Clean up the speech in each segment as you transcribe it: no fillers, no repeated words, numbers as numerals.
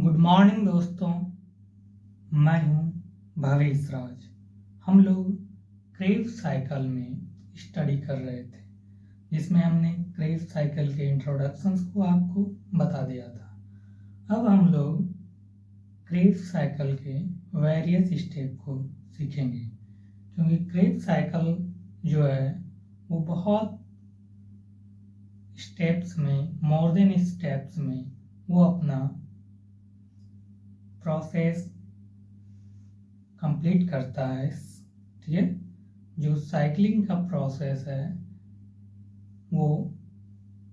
Good morning दोस्तों, मैं हूं भवेश राज। हम लोग क्रेव साइकिल में स्टडी कर रहे थे, जिसमें हमने क्रेव साइकिल के इंट्रोडक्शंस को आपको बता दिया था। अब हम लोग क्रेव साइकिल के वेरियस स्टेप को सीखेंगे, क्योंकि क्रेव साइकिल जो है वो बहुत स्टेप्स में, मोर देन स्टेप्स में वो अपना प्रोसेस कंप्लीट करता है। ठीक है, जो साइकिलिंग का प्रोसेस है वो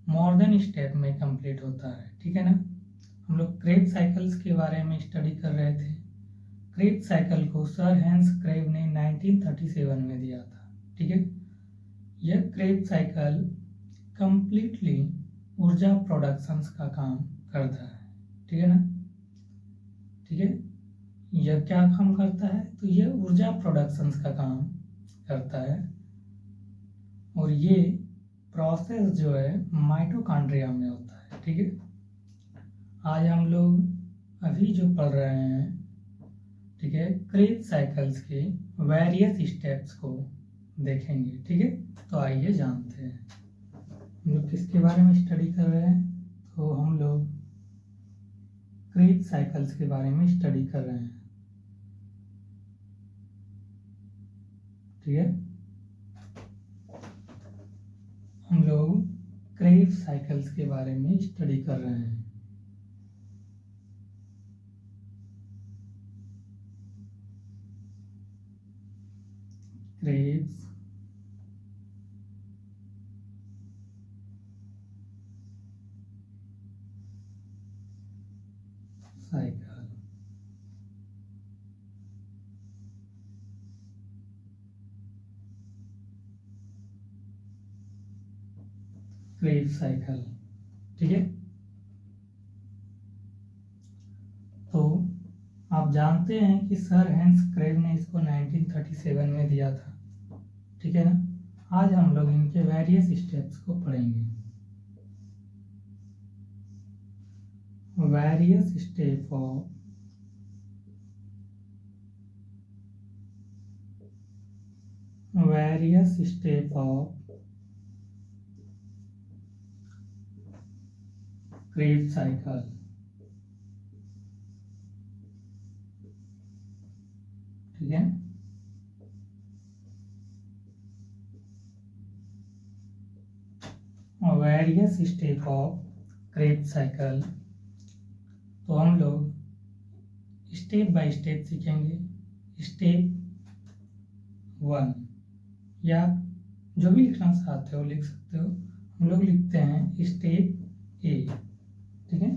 मोर देन स्टेप में कंप्लीट होता है। ठीक है ना। हम लोग क्रेव साइकिल्स के बारे में स्टडी कर रहे थे। क्रेव साइकिल को सर हैंस क्रेव ने 1937 में दिया था। ठीक है, यह क्रेव साइकिल कंप्लीटली ऊर्जा प्रोडक्शंस का काम करता है। ठीक है ना। ठीक है, यह क्या काम करता है? तो यह ऊर्जा प्रोडक्शंस का काम करता है, और ये प्रोसेस जो है माइटोकॉन्ड्रिया में होता है। ठीक है, आज हम लोग अभी जो पढ़ रहे हैं, ठीक है, क्रेव साइकिल्स के वेरियस स्टेप्स को देखेंगे। ठीक है, तो आइए जानते हैं हम लोग किसके बारे में स्टडी कर रहे हैं। तो हम लोग क्रेव साइकिल्स के बारे में स्टडी कर रहे हैं। ठीक है, हम लोग क्रेव साइकिल्स के बारे में स्टडी कर रहे हैं। Crave cycle, crave cycle. ठीक है, तो आप जानते हैं कि सर हैंस क्रेव ने इसको 1937 में दिया था। ठीक है ना। आज हम लोग इनके वेरियस स्टेप्स को पढ़ेंगे। Various step of crave cycle. ठीक है, various step of crave cycle. तो हम लोग स्टेप बाय स्टेप सीखेंगे। स्टेप 1, या जो भी लिखना चाहते हो लिख सकते हो। हम लोग लिखते हैं स्टेप ए। ठीक है,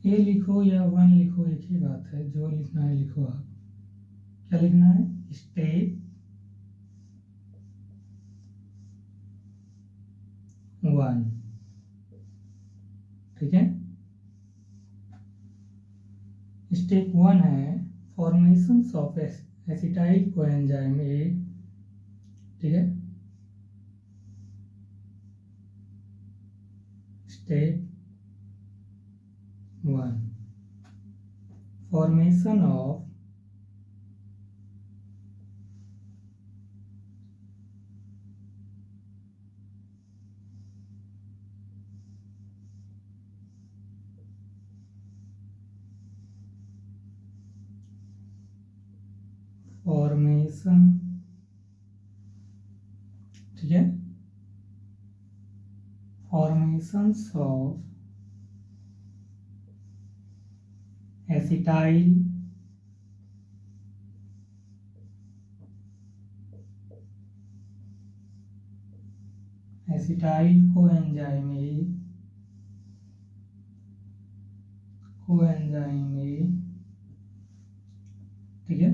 ए लिखो या 1 लिखो, एक ही बात है। जो लिखना है लिखो। आप क्या लिखना है? स्टेप 1। ठीक है, स्टेप 1 है formation of acetyl coenzyme A. ठीक है, स्टेप 1, फॉर्मेशन ऑफ ठीक है, formation of acetyl coenzyme A. ठीक है,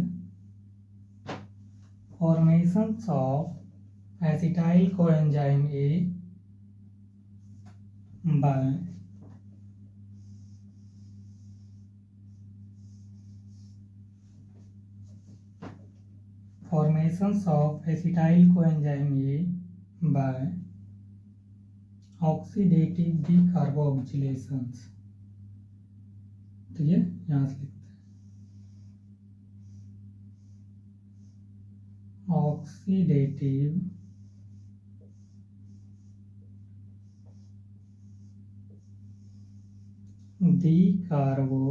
formation of acetyl coenzyme A by formations of acetyl coenzyme A by oxidative decarboxylations, ठीक है, यहाँ से लिखते हैं oxidative decarbo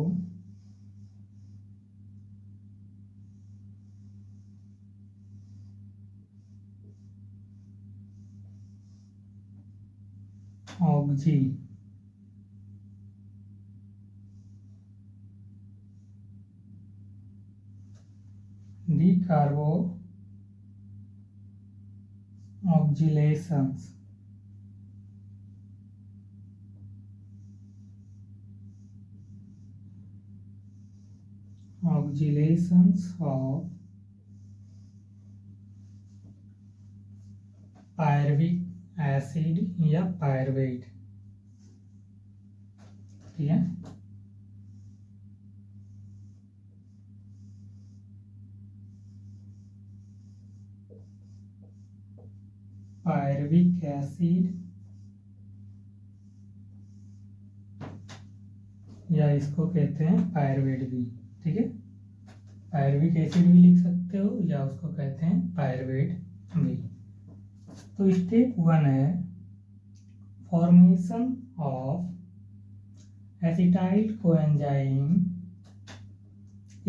oxy decarboxylations, oxylations of pyruvic acid या पायरवेट, ठीक है। पायरविक एसिड या इसको कहते हैं पायरवेट भी, ठीक है। पायरविक एसिड भी लिख सकते हो या उसको कहते हैं पायरवेट भी। तो स्टेप 1 है formation of acetyl coenzyme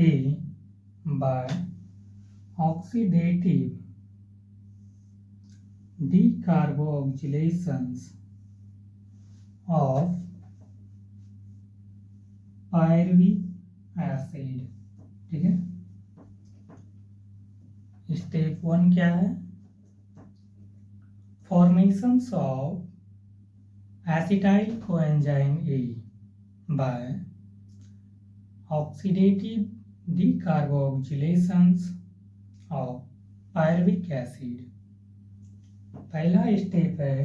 A by oxidative decarboxylations of pyruvic acid, ठीक है। स्टेप 1 क्या है? Formations of acetyl coenzyme A by oxidative decarboxylations of pyruvic acid. पहला स्टेप है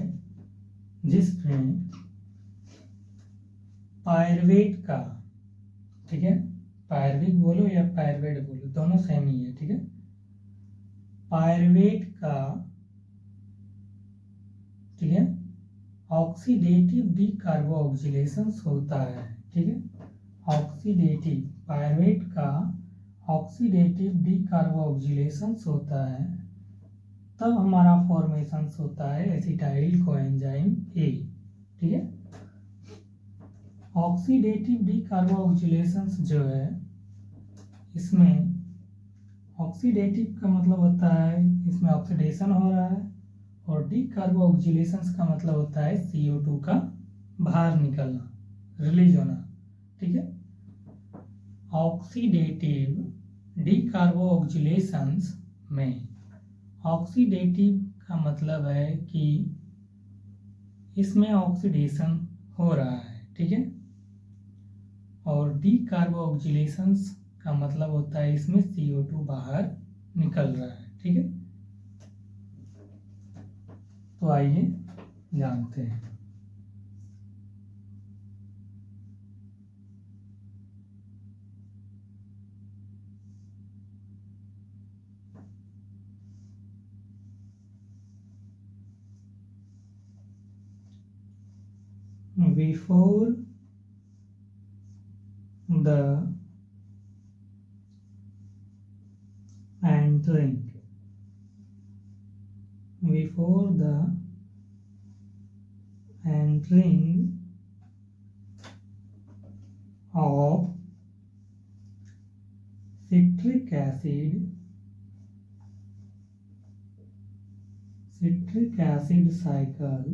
जिसमें पायरवेट का, ठीक है, पायरविक बोलो या पायरवेट बोलो, दोनों सेम ही है, ठीक है। पायरवेट का, ठीक है, ऑक्सीडेटिव डीकार्बोक्सिलेशंस होता है, ठीक है। ऑक्सीडेटिव पायरवेट का ऑक्सीडेटिव डीकार्बोक्सिलेशंस होता है, तब हमारा फॉर्मेशंस होता है एसिटाइल कोएंजाइम ए, ठीक है। ऑक्सीडेटिव डीकार्बोक्सिलेशंस जो है, इसमें ऑक्सीडेटिव का मतलब होता है इसमें ऑक्सीडेशन हो रहा है, और डीकार्बोक्सिलेशंस का मतलब होता है CO2 का बाहर निकलना, रिलीज होना, ठीक है। ऑक्सीडेटिव डीकार्बोक्सिलेशंस में ऑक्सीडेटिव का मतलब है कि इसमें ऑक्सीडेशन हो रहा है, ठीक है, और डीकार्बोक्सिलेशंस का मतलब होता है इसमें CO2 बाहर निकल रहा है, ठीक है। तो आइए जानते हैं। Before the entering of citric acid cycle,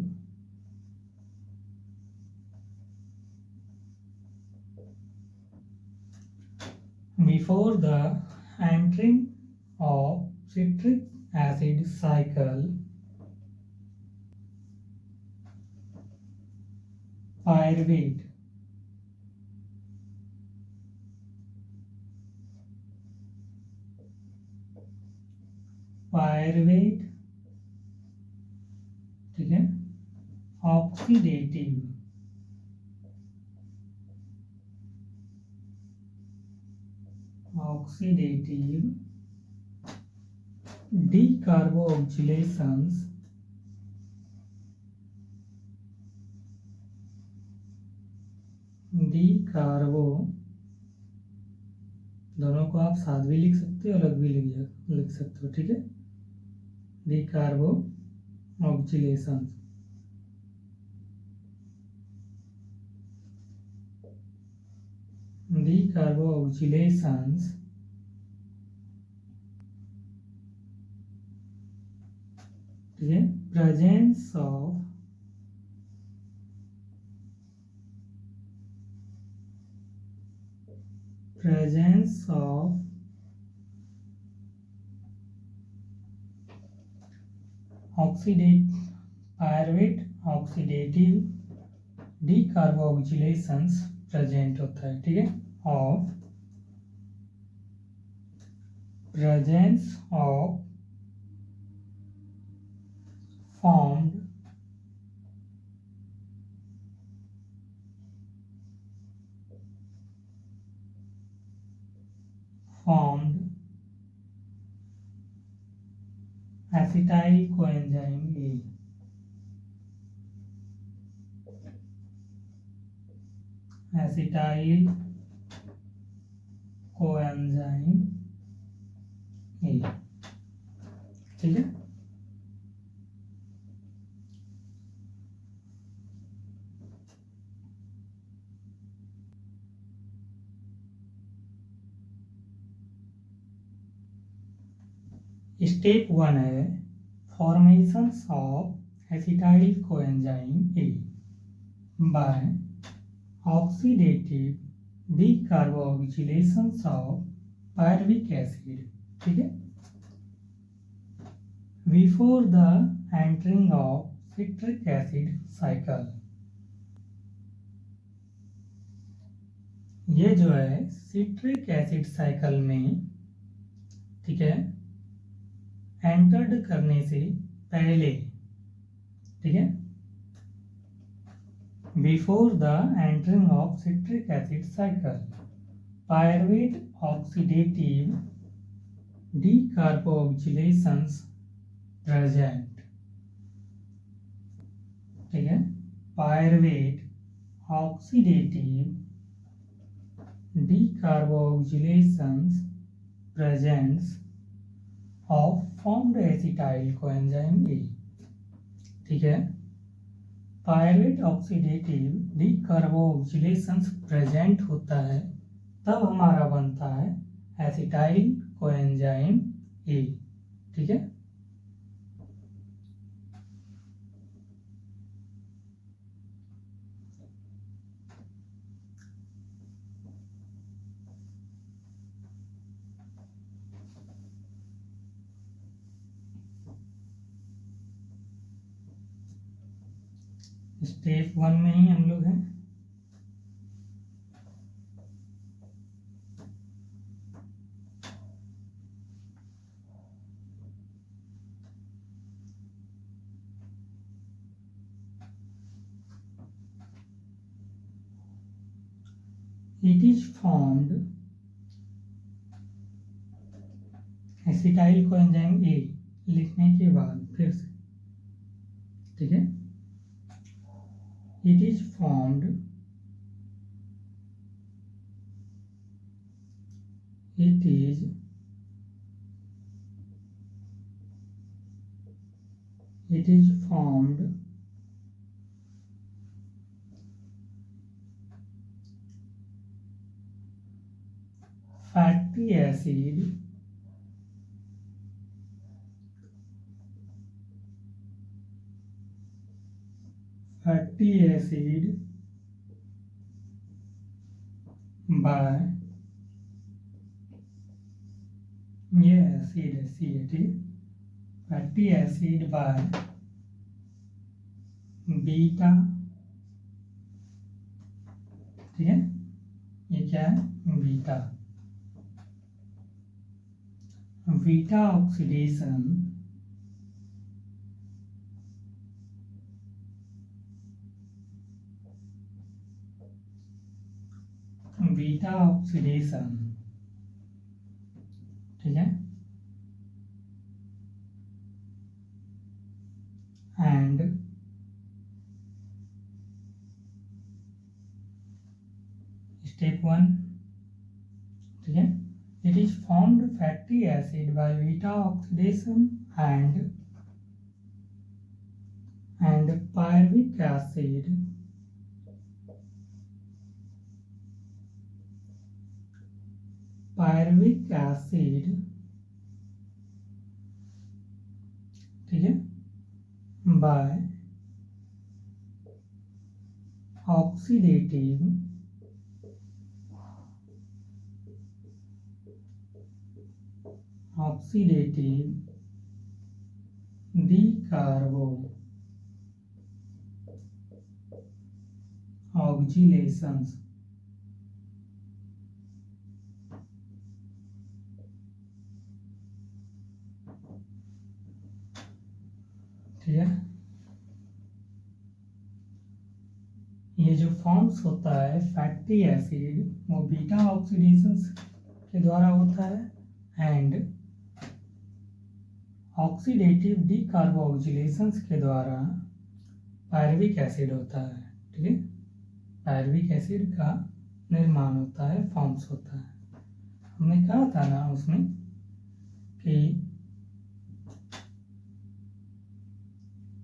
before the entering of citric acid cycle, pyruvate ठीक है, ऑक्सीडेटिव डीकार्बोक्सिलेशंस डी कार्बो, दोनों को आप साथ भी लिख सकते हो, अलग भी लिख सकते हो, ठीक है। De carbo oxidation, de carbo oxidations ठीक है, presence of oxidate pyruvate oxidative decarboxylations present होता है, ठीक है। Of presence of formed acetyl coenzyme A, acetyl coenzyme A, ठीक है। स्टेप 1 है formations of acetyl coenzyme A by oxidative decarboxylations of pyruvic acid, ठीक है। Before the entering of citric acid cycle, ये जो है सिट्रिक एसिड साइकिल में, ठीक है, एंटर्ड करने से पहले, ठीक है, before the entering of citric acid cycle pyruvate oxidative decarboxylations present, ठीक है। Pyruvate oxidative decarboxylations presence of formed acetyl coenzyme A, ठीक है। पायरुवेट ऑक्सीडेटिव डीकार्बोक्सिलेशंस प्रेजेंट होता है तब हमारा बनता है एसिटाइल कोएंजाइम ए, ठीक है। स्टेप 1 में ही हम लोग हैं। It is formed acetyl coenzyme ए लिखने के बाद फिर से, ठीक है, it is formed fatty acid by, ये एसिड है सी है, ठीक है, फैटी एसिड बाय बीटा, ठीक है, ये क्या है beta, beta oxidation beta oxidation, ठीक है, एंड 1, ठीक है। It is formed fatty acid by beta oxidation and pyruvic acid ठीक है, बाय ऑक्सीडेटिव डिकार्बो ऑक्सीलेशंस, ठीक है। ये जो फॉर्म्स होता है फैटी एसिड वो बीटा ऑक्सीडेशंस के द्वारा होता है एंड ऑक्सीडेटिव डिकार्बोक्सिलेशंस के द्वारा पायरुविक एसिड होता है, ठीक है। पायरुविक एसिड का निर्माण होता है, फॉर्म्स होता है। हमने कहा था ना उसमें कि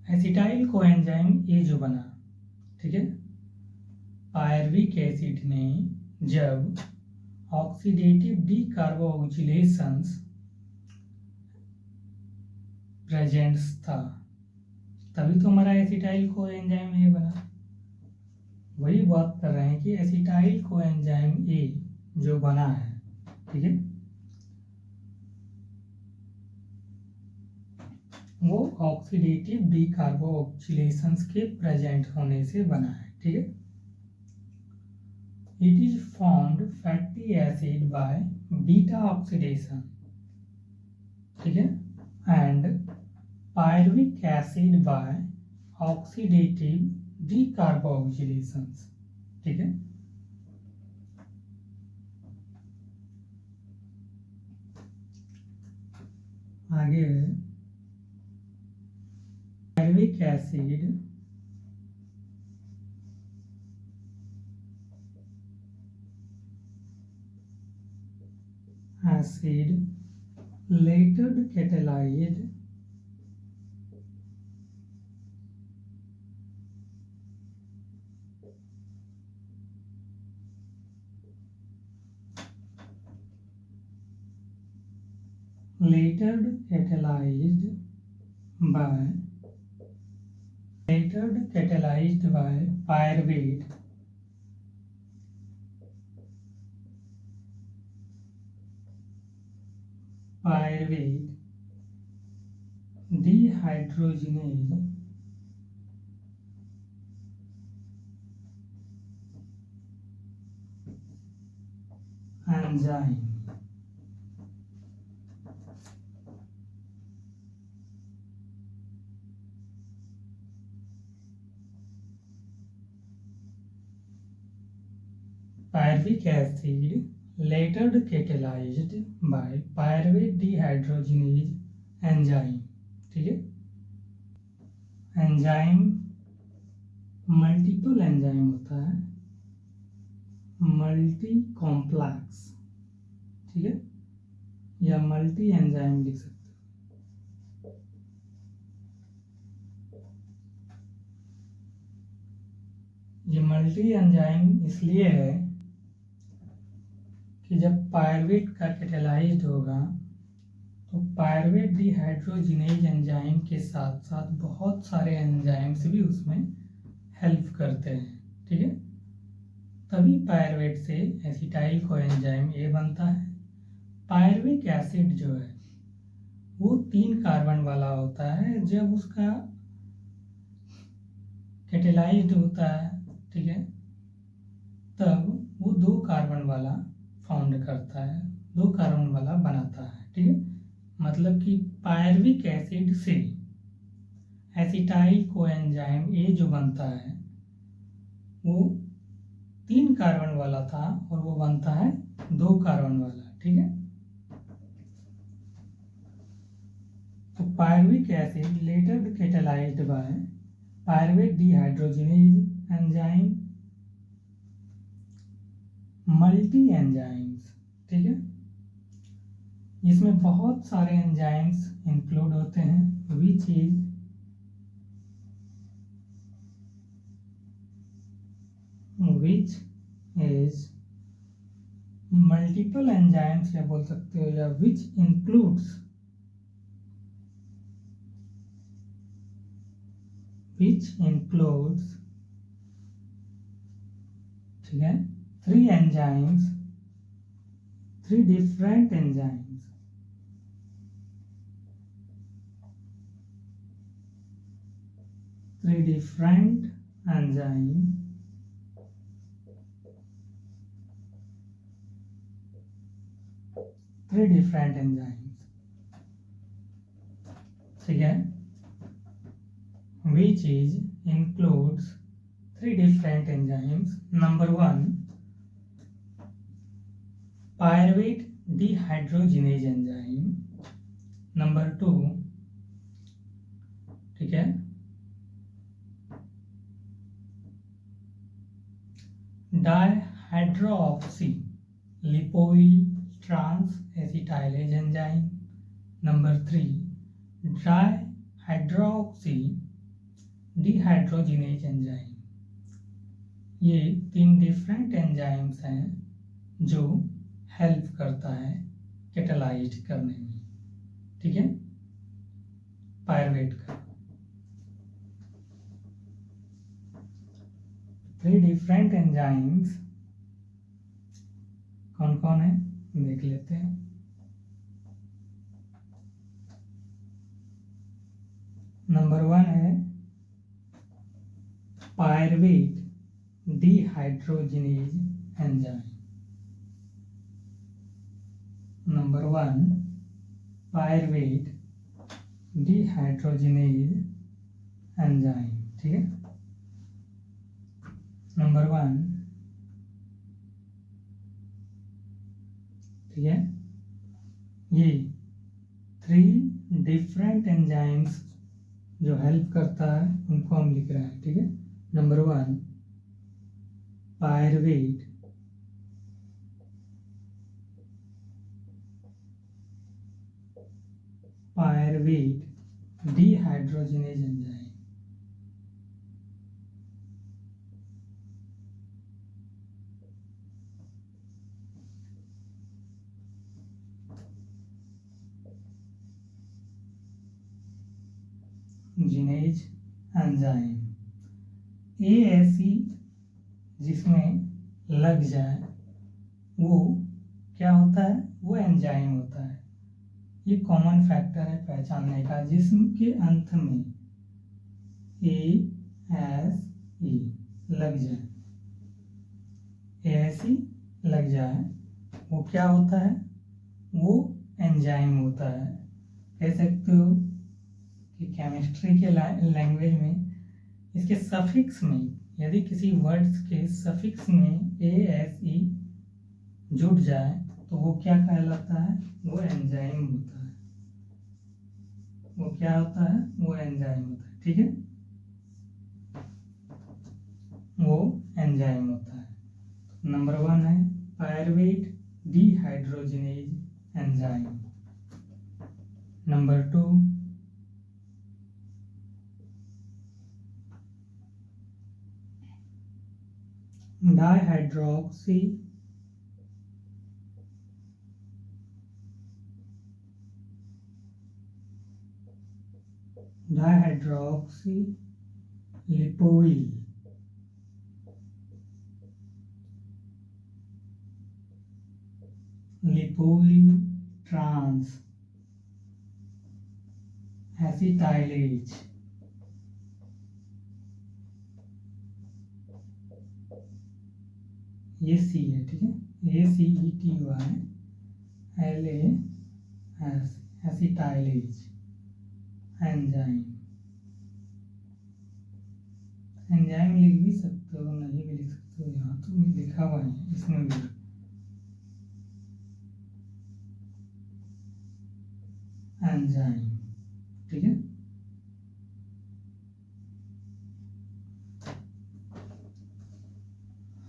एसिटाइल कोएंजाइम ए जो बना, ठीक है, पायरुविक एसिड ने जब ऑक्सीडेटिव डिकार्बोक्सिलेशंस प्रेजेंट्स था तभी तो हमारा एसिटाइल कोएंजाइम ए बना। वही बात कर रहे हैं कि एसिटाइल कोएंजाइम ए जो बना है, ठीक है, वो ऑक्सीडेटिव डिकार्बोक्सिलेशंस के प्रेजेंट होने से बना है, ठीक है। It is formed fatty acid by beta oxidation, ठीक है, and pyruvic acid by oxidative decarboxylations, ठीक है। आगे pyruvic acid later catalyzed by pyruvate dehydrogenase enzyme, pyruvic acid later catalyzed by pyruvate dehydrogenase enzyme, ठीक है। एंजाइम मल्टीपल एंजाइम होता है, multi complex, ठीक है, या मल्टी एंजाइम लिख सकते हो। ये मल्टी एंजाइम इसलिए है कि जब पायरुवेट का कैटेलाइज्ड होगा तो पायरुवेट डिहाइड्रोजिनेज एंजाइम के साथ साथ बहुत सारे एंजाइम्स भी उसमें हेल्प करते हैं, ठीक है। तभी पायरुवेट से एसिटाइल कोएंजाइम ए बनता है। पायरुविक एसिड जो है वो 3 कार्बन वाला होता है, जब उसका कैटेलाइज्ड होता है, ठीक है, तब वो 2 कार्बन वाला फाउंड करता है, 2 कार्बन वाला बनाता है, ठीक है। मतलब कि पायरुविक एसिड से एसिटाइल कोएंजाइम ए जो बनता है वो 3 कार्बन वाला था और वो बनता है 2 कार्बन वाला, ठीक है। तो pyruvic acid later catalysed by pyruvate dehydrogenase enzyme multi enzymes, ठीक है। इसमें बहुत सारे एंजाइम्स इंक्लूड होते हैं, विच इज मल्टीपल एंजाइम्स या बोल सकते हो, या विच इंक्लूड्स ठीक है, three enzymes, three different enzymes, three different enzymes, ठीक है, which is includes three different enzymes. Number one, pyruvate dehydrogenase enzyme. Number two, ठीक है, dihydroxy lipoyl trans-acetylase enzyme. Number three, dihydroxy dehydrogenase enzyme. ये तीन different enzymes हैं जो help करता है कैटालाइज करने में, ठीक है, पायरुवेट का। थ्री डिफरेंट एंजाइम्स कौन कौन है देख लेते हैं। नंबर वन है pyruvate dehydrogenase enzyme. Number one, pyruvate dehydrogenase enzyme, ठीक है। नंबर वन, ठीक है, ये थ्री डिफरेंट एंजाइम्स जो हेल्प करता है उनको हम लिख रहे हैं, ठीक है। Number one, pyruvate dehydrogenase enzyme. जीनेज एंजाइम, ये ऐसी जिसमें लग जाए वो क्या होता है, वो एंजाइम होता है। ये कॉमन फैक्टर है पहचानने का, जिसके अंत में ASE लग जाए, ASE लग जाए वो क्या होता है, वो एंजाइम होता है। कह सकते हो कि केमिस्ट्री के लैंग्वेज में इसके सफिक्स में, यदि किसी वर्ड्स के सफिक्स में ASE जुड़ जाए तो वो क्या कहलाता है, वो एंजाइम होता है। वो क्या होता है, वो एंजाइम होता है, ठीक है, वो एंजाइम होता है। नंबर वन है pyruvate dehydrogenase enzyme. Number two, dihydroxy lipoyl trans acetylase, ये सी है, ठीक है, ACETYLAS एसिटाइलेज एंजाइम। एंजाइम लिख भी सकते हो, नहीं भी लिख सकते हो, यहाँ तो लिखा हुआ है इसमें भी। एंजाइम, ठीक है।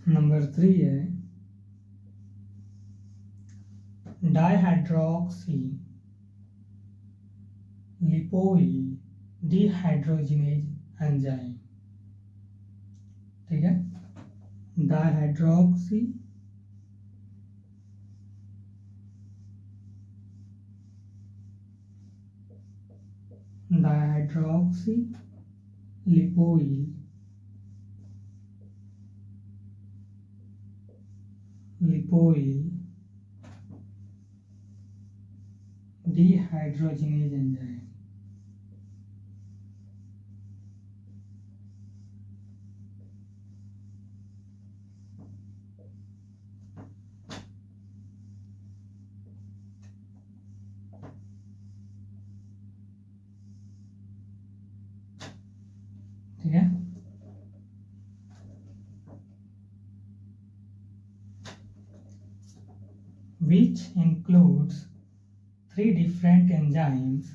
नंबर थ्री है डाइहाइड्रोक्सी लिपोइल डिहाइड्रोजिनेज एंजाइम, ठीक है, डाइहाइड्रोक्सी लिपोइल डिहाइड्रोजिनेज एंजाइम, ठीक है। Which includes 3 different enzymes.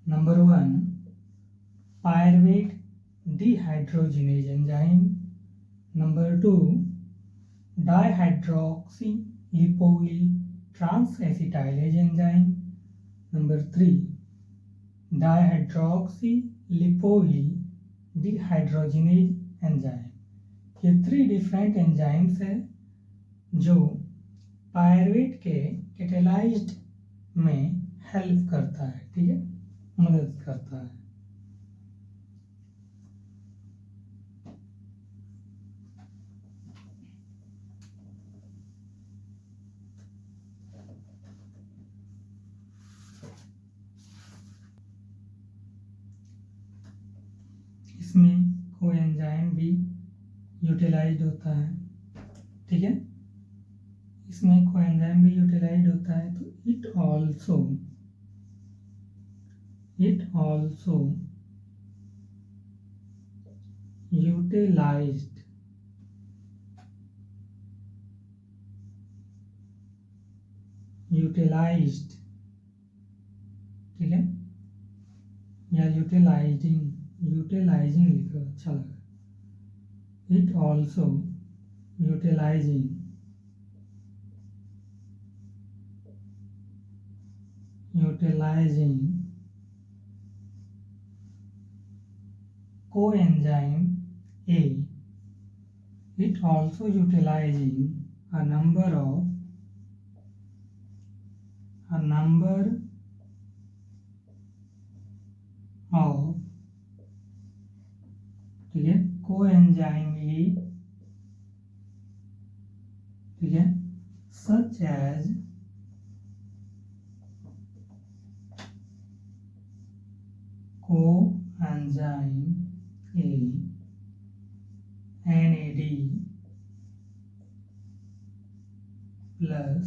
Number 1, pyruvate dehydrogenase enzyme. Number 2, dihydroxylipoyl transacetylase enzyme. Number 3, dihydroxylipoyl dehydrogenase enzyme. ये 3 डिफरेंट एंजाइम्स है जो पायरुवेट के कैटेलाइज्ड में हेल्प करता है, ठीक है, मदद करता है। इसमें कोएंजाइम भी यूटिलाइज्ड होता है, ठीक है, इसमें कोएंजाइम भी यूटिलाइज्ड होता है, तो इट ऑल्सो यूटिलाइज्ड ठीक है, या यूटिलाइजिंग लिखो, अच्छा लगा। It also utilising coenzyme A. It also utilizing a number of ठीक है, coenzyme A, ठीक है, such as coenzyme A, NAD plus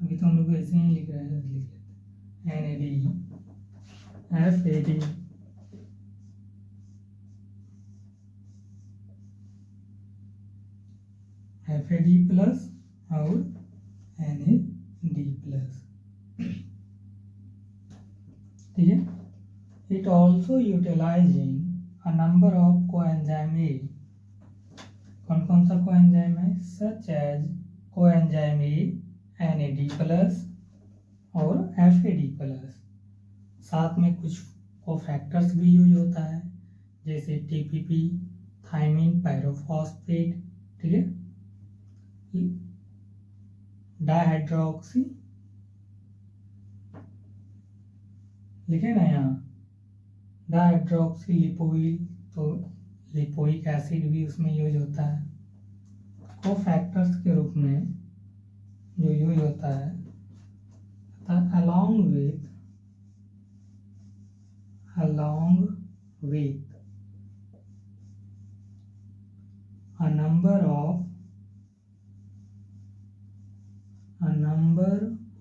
अभी तो हम लोग ऐसे ही लिख रहे हैं, लिख लेते NAD FAD प्लस और NAD प्लस, ठीक है। It also utilising a number of coenzyme A, कौन कौन सा कोएंजाइम है, such as coenzyme A NAD plus और FAD प्लस, साथ में कुछ कोफैक्टर्स भी यूज होता है, जैसे TPP, थायमिन पायरोफॉस्फेट, ठीक है, डाइहाइड्रोक्सी लिखे ना यहाँ, डाइहाइड्रोक्सी लिपोइल, तो लिपोइक एसिड भी उसमें यूज होता है। कोफैक्टर्स के रूप में जो यूज होता है, along with a number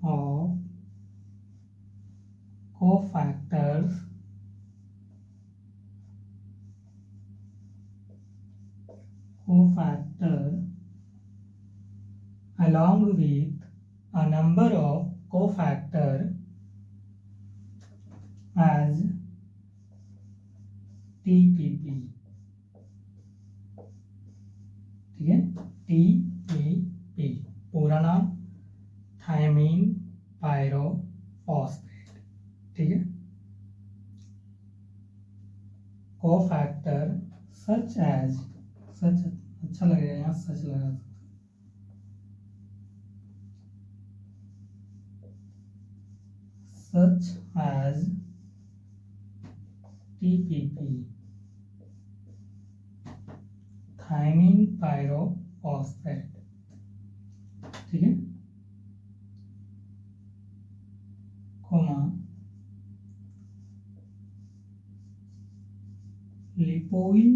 of cofactors along with a number of cofactor as TPP, ठीक है, TPP पूरा नाम पायरोफॉस्फेट, ठीक है। कोफैक्टर सच एज, सच अच्छा लगेगा यहाँ, सच लगा, such as TPP, thiamine pyrophosphate, ठीक है, कोमा लिपोइक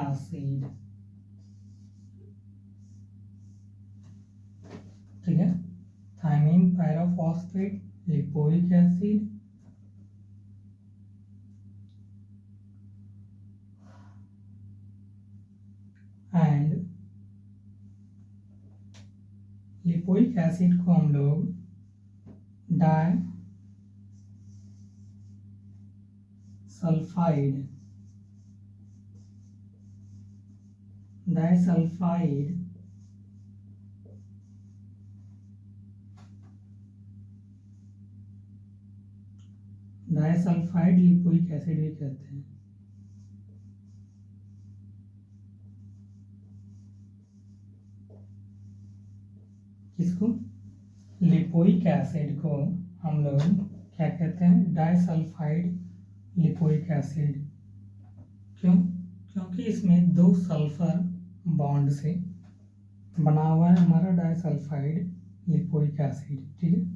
एसिड, ठीक है, thiamine pyrophosphate, lipoic acid, and lipoic acid को हम लोग डाइसल्फाइड लिपोइक एसिड भी कहते हैं। किसको? लिपोइक एसिड को हम लोग क्या कहते हैं? Disulphide lipoic acid. क्यों? क्योंकि इसमें 2 सल्फर बॉन्ड से बना हुआ है हमारा डाइसल्फाइड लिपोइक एसिड, ठीक है।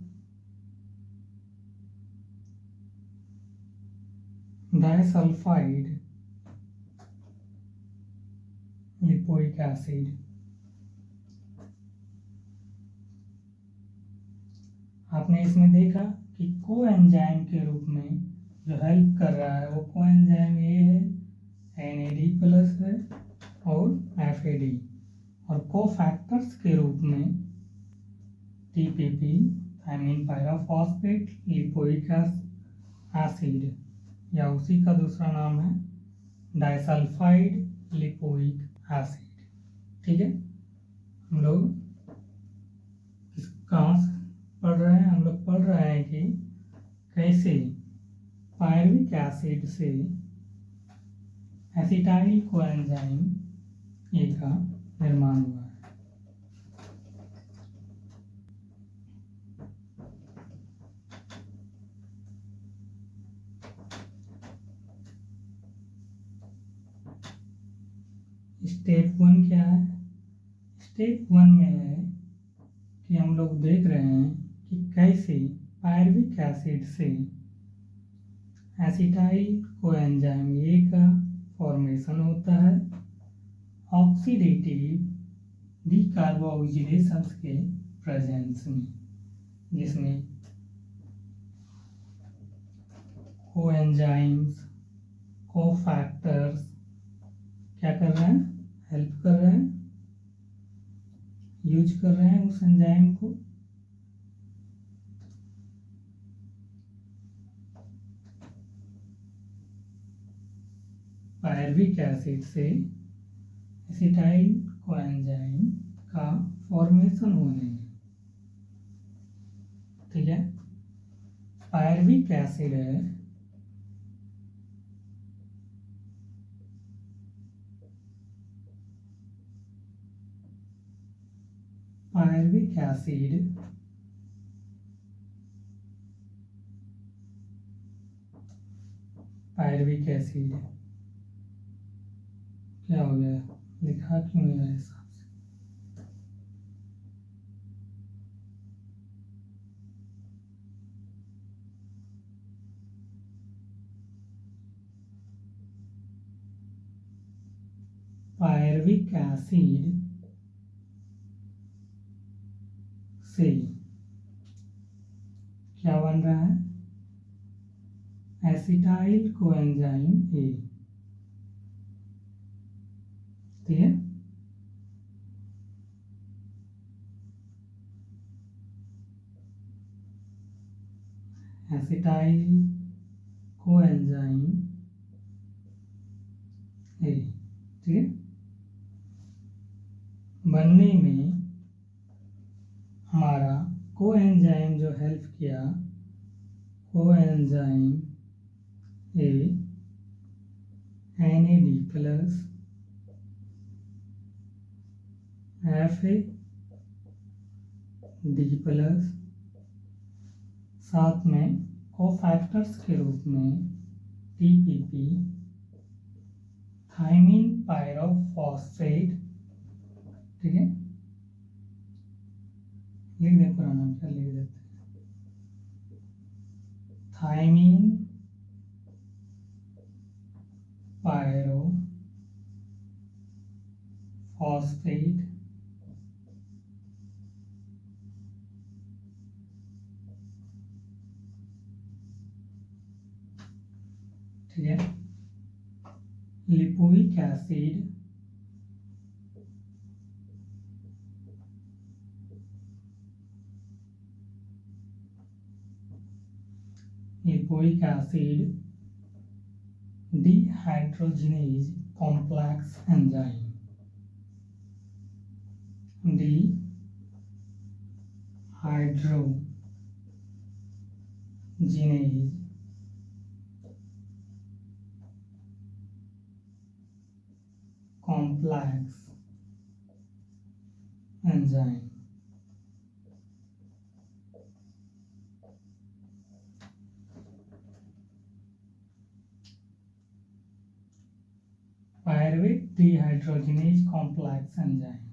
डाइसल्फाइड लिपोइक एसिड आपने इसमें देखा कि कोएंजाइम के रूप में जो हेल्प कर रहा है वो कोएंजाइम ए है, NAD+ है और FAD, और कोफैक्टर्स के रूप में TPP thiamine pyrophosphate lipoic acid, या उसी का दूसरा नाम है डाइसल्फाइड लिपोइक एसिड, ठीक है। हम लोग कहाँ से पढ़ रहे हैं? हम लोग पढ़ रहे हैं कि कैसे पायरुविक एसिड से एसिटाइल कोएंजाइम ए का निर्माण हुआ है। स्टेप 1 क्या है? स्टेप 1 में है कि हम लोग देख रहे हैं कि कैसे पायरुविक एसिड से एसिटाइल कोएंजाइम ए का फॉर्मेशन होता है ऑक्सीडेटिव डीकार्बोक्सिलेशंस के प्रेजेंस में, जिसमें कोएंजाइम्स कोफैक्टर्स क्या कर रहे हैं? हेल्प कर रहे हैं, यूज कर रहे हैं उस एंजाइम को पायरुविक एसिड से एसिटाइल कोएंजाइम का फॉर्मेशन होने में, ठीक है। पायरुविक एसिड है पायरुविक एसिड पायरुविक एसिड क्या हो गया? लिखा क्यों नहीं है हिसाब से? पायरुविक एसिड से क्या बन रहा है? एसिटाइल कोएंजाइम ए, ठीक है। एसिटाइल कोएंजाइम ए, ठीक है। बनने में हमारा कोएंजाइम जो हेल्प किया, coenzyme A NAD plus FAD plus, साथ में कोफैक्टर्स के रूप में TPP, थाइमीन पायरोफॉस्फेट, ठीक है, लिख दे पूरा नाम, क्या लिख देते हैं, थाइमीन पायरोफॉस्फेट, ठीक है, lipoic acid, lipoic acid dehydrogenase complex enzyme, dehydrogenase complex enzyme, pyruvate dehydrogenase complex enzyme,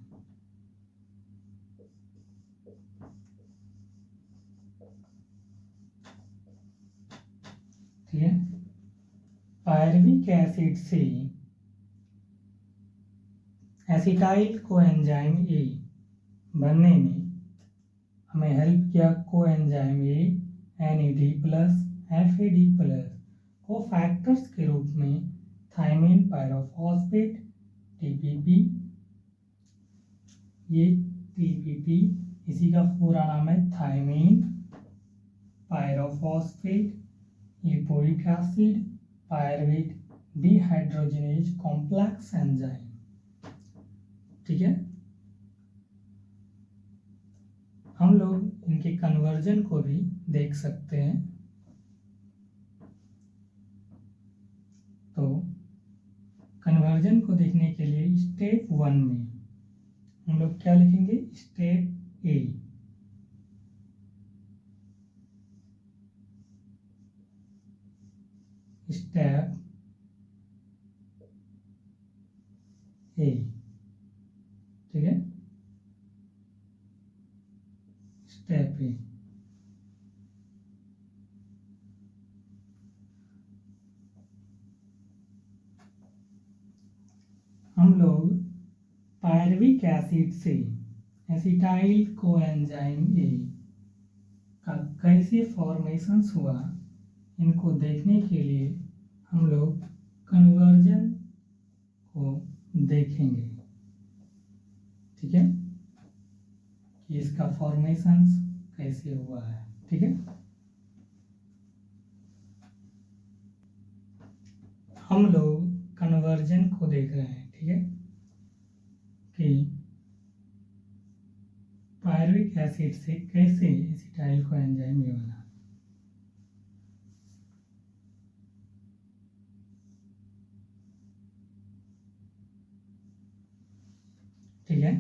ठीक है। पायरुविक एसिड से एसिटाइल कोएंजाइम ए बनने में हमें हेल्प किया coenzyme A NAD plus FAD plus, cofactors के रूप में थाइमीन पायरोफॉस्फेट TPP, ये TPP इसी का पूरा नाम है thiamine pyrophosphate lipoic acid pyruvate dehydrogenase complex enzyme, ठीक है। हम लोग इनके कन्वर्जन को भी देख सकते हैं। तो कन्वर्जन को देखने के लिए स्टेप 1 में हम लोग क्या लिखेंगे, स्टेप ए, स्टेप ए, ठीक है, स्टेप ए। हम लोग पायरुविक एसिड से एसिटाइल कोएंजाइम ए का कैसे फॉर्मेशंस हुआ, इनको देखने के लिए हम लोग कन्वर्जन को देखेंगे, ठीक है, कि इसका फॉर्मेशंस कैसे हुआ है, ठीक है। हम लोग कन्वर्जन को देख रहे हैं, ठीक है, कि पायरुविक एसिड से कैसे एसिटाइल कोएंजाइम ए बना। ठीक है,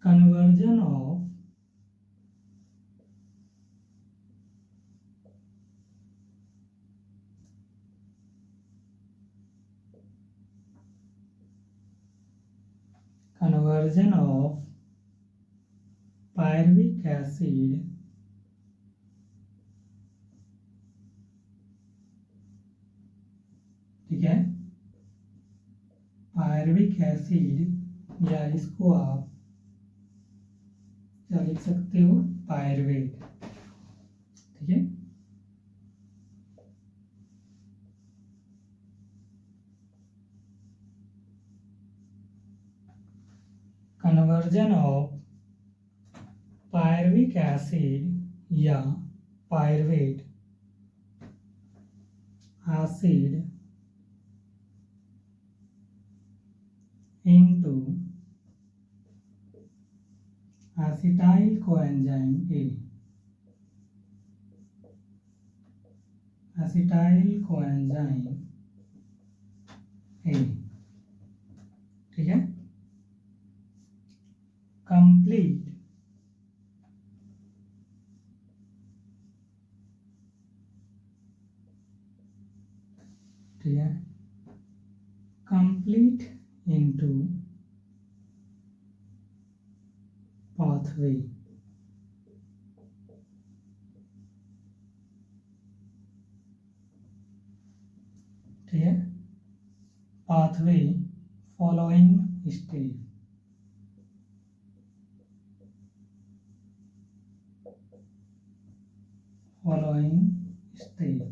कन्वर्जन ऑफ पायरुविक एसिड ठीक है, पायरुविक एसिड या इसको आप क्या लिख सकते हो, पायरुवेट, ठीक है। कन्वर्जन ऑफ पायरुविक एसिड या pyruvate acid into acetyl coenzyme A, acetyl coenzyme A, ठीक है। कंप्लीट ठीक है, कंप्लीट इनटू पाथवे, ठीक है, pathway following step, following step.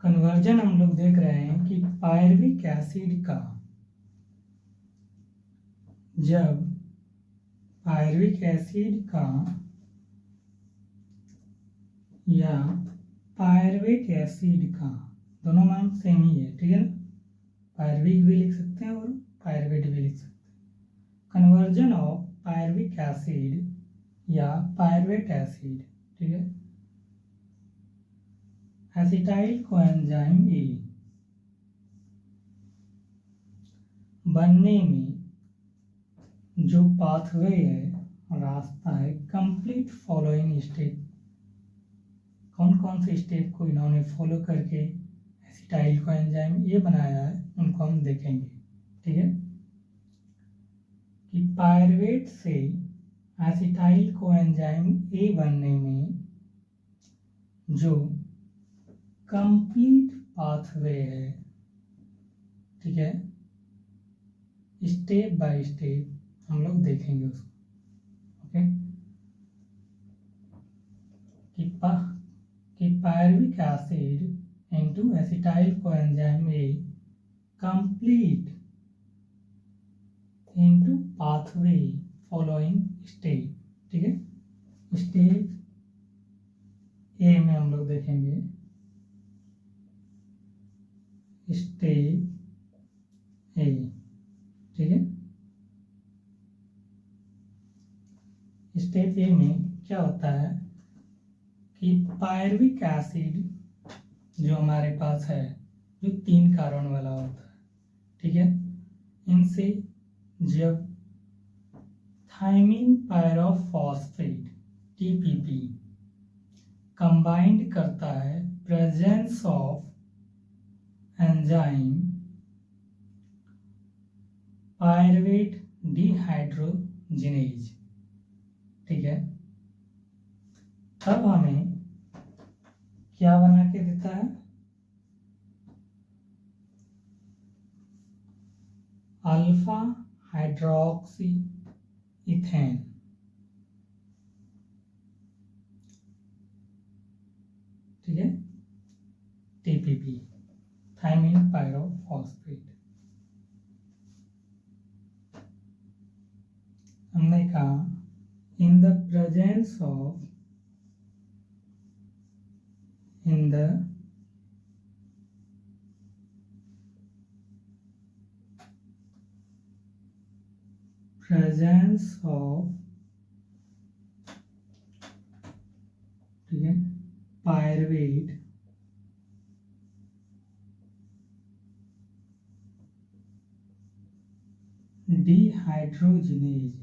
Conversion हम लोग देख रहे हैं कि पायरविक एसिड का जब पायरविक एसिड का या पायरवेट एसिड का, दोनों नाम सेम ही है, ठीक है ना, पायरविक भी लिख सकते हैं और पायरवेट भी लिख सकते हैं। कन्वर्जन ऑफ पायरविक एसिड या पायरवेट एसिड, ठीक है, एसिटाइल कोएंजाइम ए बनने में जो पाथवे है, रास्ता है, कंप्लीट फॉलोइंग स्टेप। कौन कौन से स्टेप को इन्होंने फॉलो करके एसिटाइल कोएंजाइम ए बनाया है, उनको हम देखेंगे, ठीक है। कि पायरवेट से एसिटाइल कोएंजाइम ए बनने में जो कंप्लीट पाथवे है, ठीक है, स्टेप बाय स्टेप हम लोग देखेंगे उसको, ओके। कि pyruvic acid into acetyl coenzyme ए complete into pathway following step, ठीक है। स्टेप ए में हम लोग देखेंगे स्टेप ए, ठीक है। स्टेप ए में क्या होता है कि पायरविक एसिड जो हमारे पास है, जो 3 कार्बन वाला होता है, ठीक है, इनसे जब थायमीन पायरोफॉस्फेट TPP कंबाइंड करता है presence of enzyme pyruvate dehydrogenase, ठीक है, तब हमें क्या बना के देता है, अल्फा हाइड्रोक्सी इथेन, ठीक है, TPP थायमीन पायरोफॉस्फेट। हमने कहा इन द प्रेजेंस ऑफ ठीक है, pyruvate dehydrogenase,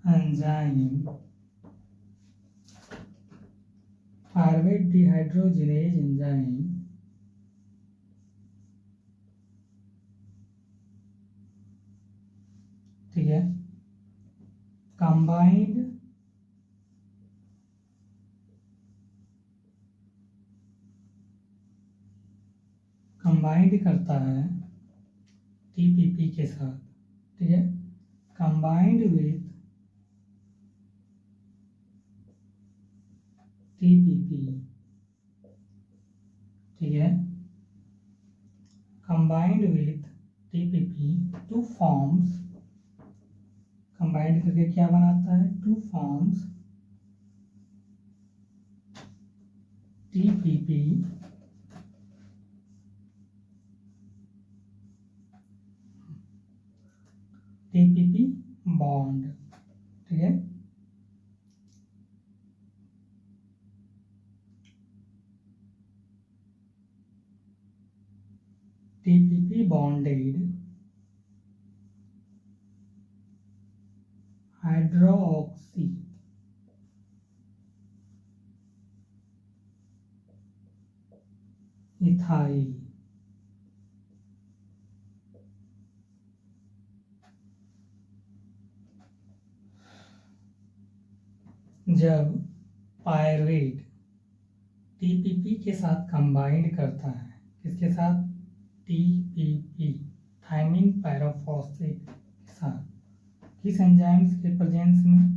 enzyme pyruvate dehydrogenase enzyme ठीक है, कंबाइंड करता है TPP के साथ, ठीक है, कंबाइंड विथ TPP, ठीक है, combined with TPP two forms, combined करके क्या बनाता है, टू फॉर्म्स TPP बॉन्ड, ठीक है। TPP bonded hydroxy ethyl जब पायरुवेट TPP के साथ कंबाइंड करता है, किसके साथ? TPP थायमिन पैराफॉस्फेट के साथ, किस एंजाइम्स के प्रेजेंस में?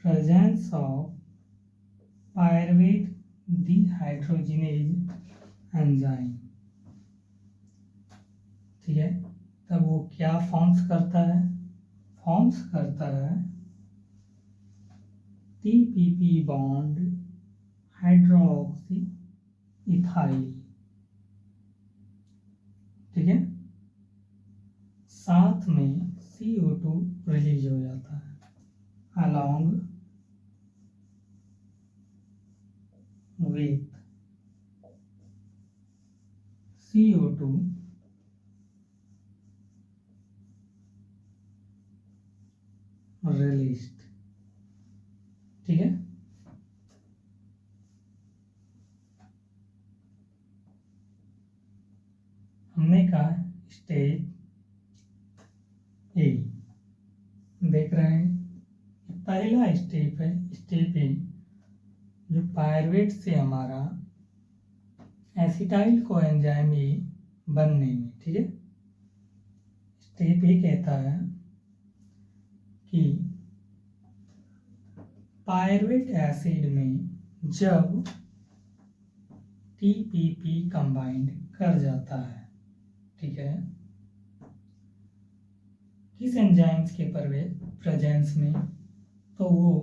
Presence of pyruvate dehydrogenase enzyme, ठीक है। तब वो क्या फॉर्म्स करता है? फॉर्म्स करता है TPP बॉन्ड हाइड्रोक्सी इथाइल, ठीक है। साथ में CO2 रिलीज हो जाता है along with CO2 released, ठीक है। हमने कहा स्टेज ए, देख रहे हैं पहला स्टेप है, स्टेप ए, जो पायरुवेट से हमारा एसिटाइल को एंजाइम ए बनने में, ठीक है। स्टेप ए कहता है कि पायरुवेट एसिड में जब TPP कंबाइंड कर जाता है, ठीक है, किस एंजाइम्स के प्रेजेंस में? तो वो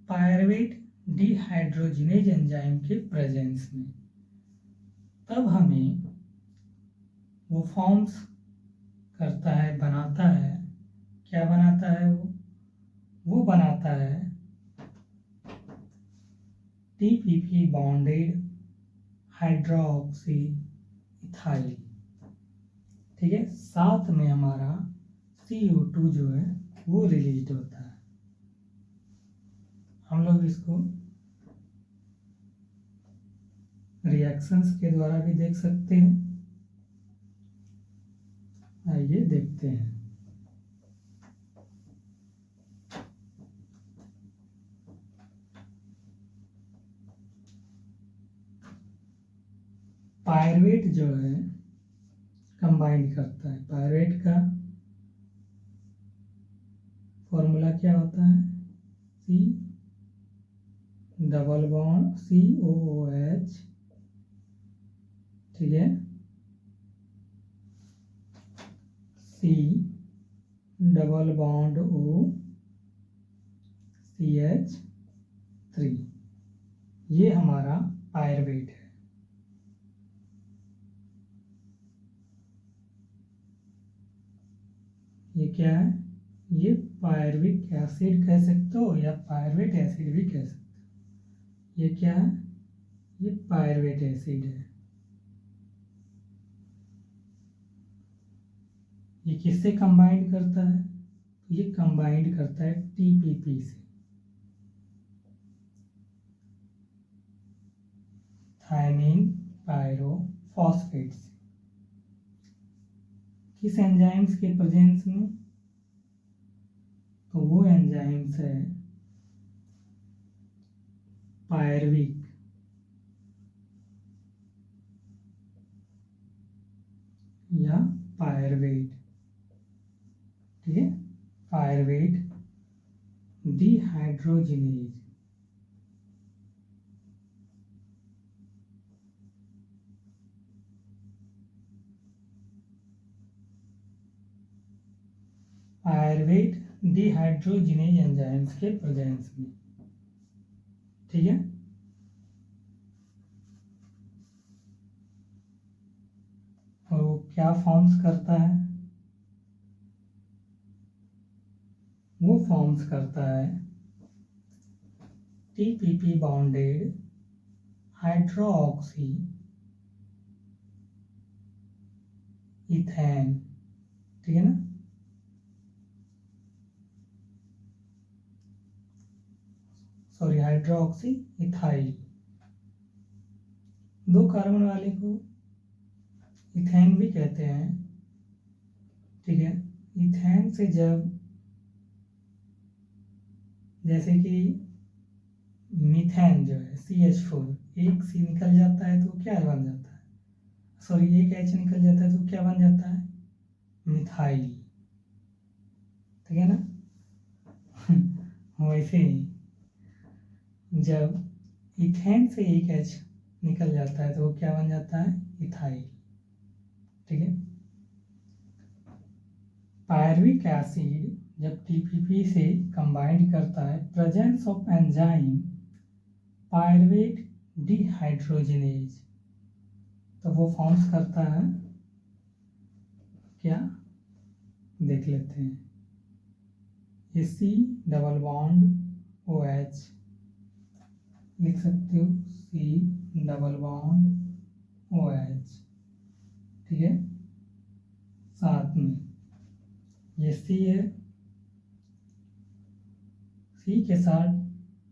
पायरुवेट डिहाइड्रोजिनेज एंजाइम के प्रेजेंस में, तब हमें वो फॉर्म्स करता है, बनाता है, क्या बनाता है वो बनाता है TPP बॉन्डेड हाइड्रोक्सी इथाइल, ठीक है। साथ में हमारा CO2 जो है वो रिलीज होता है। हम लोग इसको रिएक्शंस के द्वारा भी देख सकते हैं। आइए देखते हैं। पायरुवेट जो है कंबाइंड करता है, पायरुवेट का फॉर्मूला क्या होता है? C डबल बॉन्ड COOH, ठीक है, C double bond O CH3, ये हमारा पायरुवेट है। ये क्या है? ये पायरुविक एसिड कह सकते हो या पायरुवेट एसिड भी कह सकते हो। ये क्या है? ये पायरुवेट एसिड है। ये किससे कंबाइंड करता है? ये कंबाइंड करता है TPP से, थायमीन पायरोफॉस्फेट से। किस एंजाइम्स के प्रेजेंस में? तो वो एंजाइम्स है पायरुविक या पायरुवेट, ठीक है, pyruvate dehydrogenase, pyruvate dehydrogenase enzymes के प्रेजेंस में, ठीक है। और वो क्या फॉर्म्स करता है, वो फॉर्म्स करता है TPP बॉन्डेड हाइड्रोक्सी इथेन, ठीक है ना। Sorry, hydroxy ethyl. 2 कार्बन वाले को इथेन भी कहते हैं, ठीक है। इथेन से जब, जैसे कि मीथेन जो है CH4, एक C निकल जाता है तो क्या बन जाता है, सॉरी एक H निकल जाता है तो क्या बन जाता है, मिथाइल, ठीक है ना। वैसे ही जब इथेन से एक H निकल जाता है तो वो क्या बन जाता है, इथाइल, ठीक है। पायरुविक एसिड जब TPP से कंबाइंड करता है, presence of enzyme pyruvate dehydrogenase, तो वो फॉर्म्स करता है क्या, देख लेते हैं। ये C डबल बॉन्ड OH लिख सकते हो, C डबल बॉन्ड OH, ठीक है। साथ में ये C है, C के साथ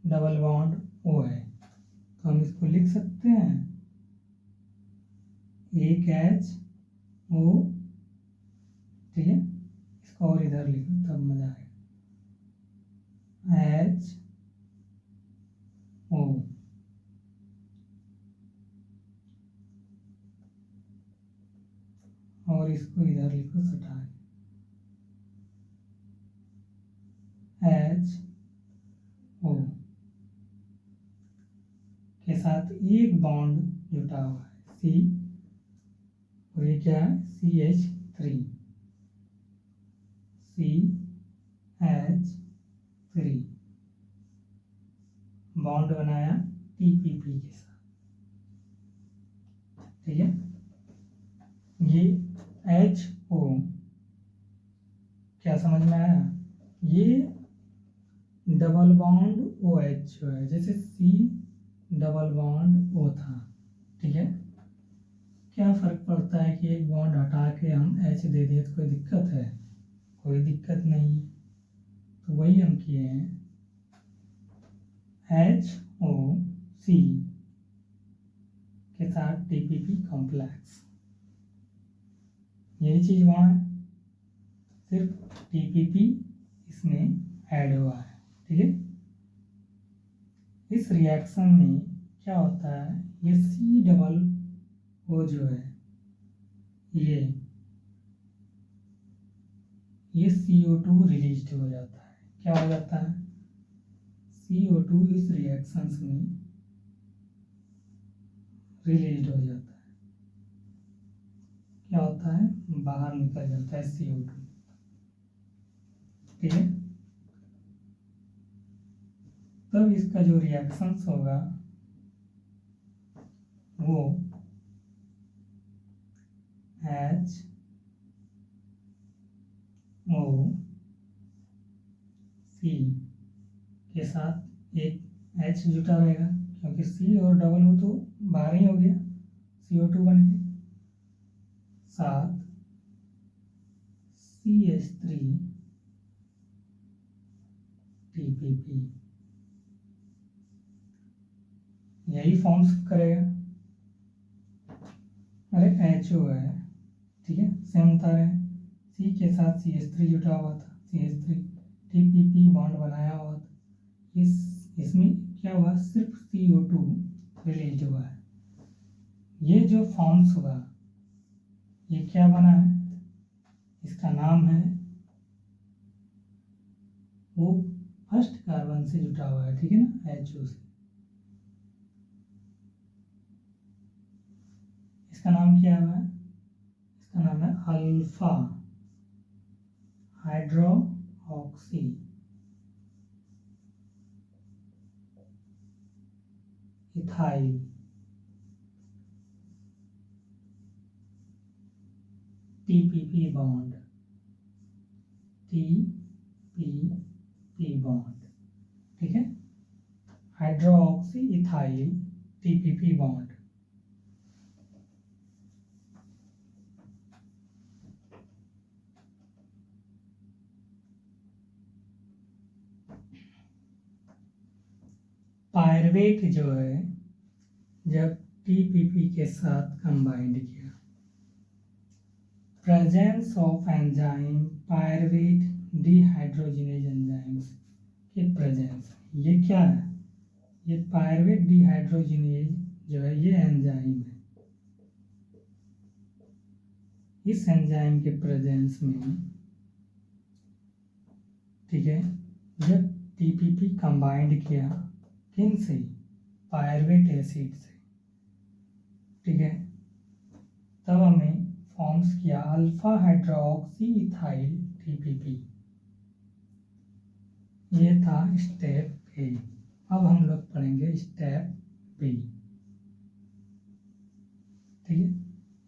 डबल बॉन्ड O है, तो हम इसको लिख सकते हैं एक HO, ठीक है। इसको और इधर लिखो तब मजा आएगा, HO, और इसको इधर लिखो सटा HO के साथ एक बॉन्ड जुटा हुआ है C, और ये क्या है, CH3, CH3 बॉन्ड बनाया TPP के साथ, ठीक है। ये HO क्या समझ में आया, ये डबल बॉन्ड OH जो है, जैसे C डबल बॉन्ड O था, ठीक है। क्या फर्क पड़ता है कि एक बॉन्ड हटा के हम H दे दिए तो कोई दिक्कत है, कोई दिक्कत नहीं है। तो वही हम किए हैं, HOC के साथ TPP कॉम्प्लेक्स, यही चीज वहाँ है, सिर्फ TPP इसमें ऐड हुआ है, ठीक है। इस रिएक्शन में क्या होता है, ये C डबल O जो है, ये CO2 रिलीज हो जाता है, क्या हो जाता है, CO2 इस रिएक्शंस में रिलीज हो जाता है, क्या होता है, बाहर निकल जाता है CO2, ठीक है। तब इसका जो रिएक्शंस होगा वो HOC के साथ एक H जुटा रहेगा, क्योंकि C और डबल O तो बाहर ही हो गया, CO2 बन के, साथ CH3 TPP, यही फॉर्म्स करेगा। अरे HO है, ठीक है, सेम तार है, C के साथ CH3 जुटा हुआ था, CH3 TPP बॉन्ड बनाया हुआ था, इसमें क्या हुआ, सिर्फ CO2 रिलीज हुआ है। ये जो फॉर्म्स हुआ, ये क्या बना है, इसका नाम है, वो फर्स्ट कार्बन से जुटा हुआ है, ठीक है ना, HO से, इसका नाम क्या है, इसका नाम है alpha hydroxy ethyl, TPP bond, TPP bond, ठीक है, hydroxy ethyl TPP bond. Pyruvate जो है जब TPP के साथ कंबाइंड किया, presence of enzyme pyruvate dehydrogenase enzymes के प्रेजेंस, ये क्या है, ये पायरवेट डिहाइड्रोजिनेज जो है ये एंजाइम है, इस एंजाइम के प्रेजेंस में, ठीक है, जब TPP कंबाइंड किया किन से, पायरवेट एसिड से, ठीक है, तब हमें फॉर्म्स किया अल्फा हाइड्रोक्सी इथाइल TPP। ये था स्टेप ए। अब हम लोग पढ़ेंगे स्टेप बी, ठीक है,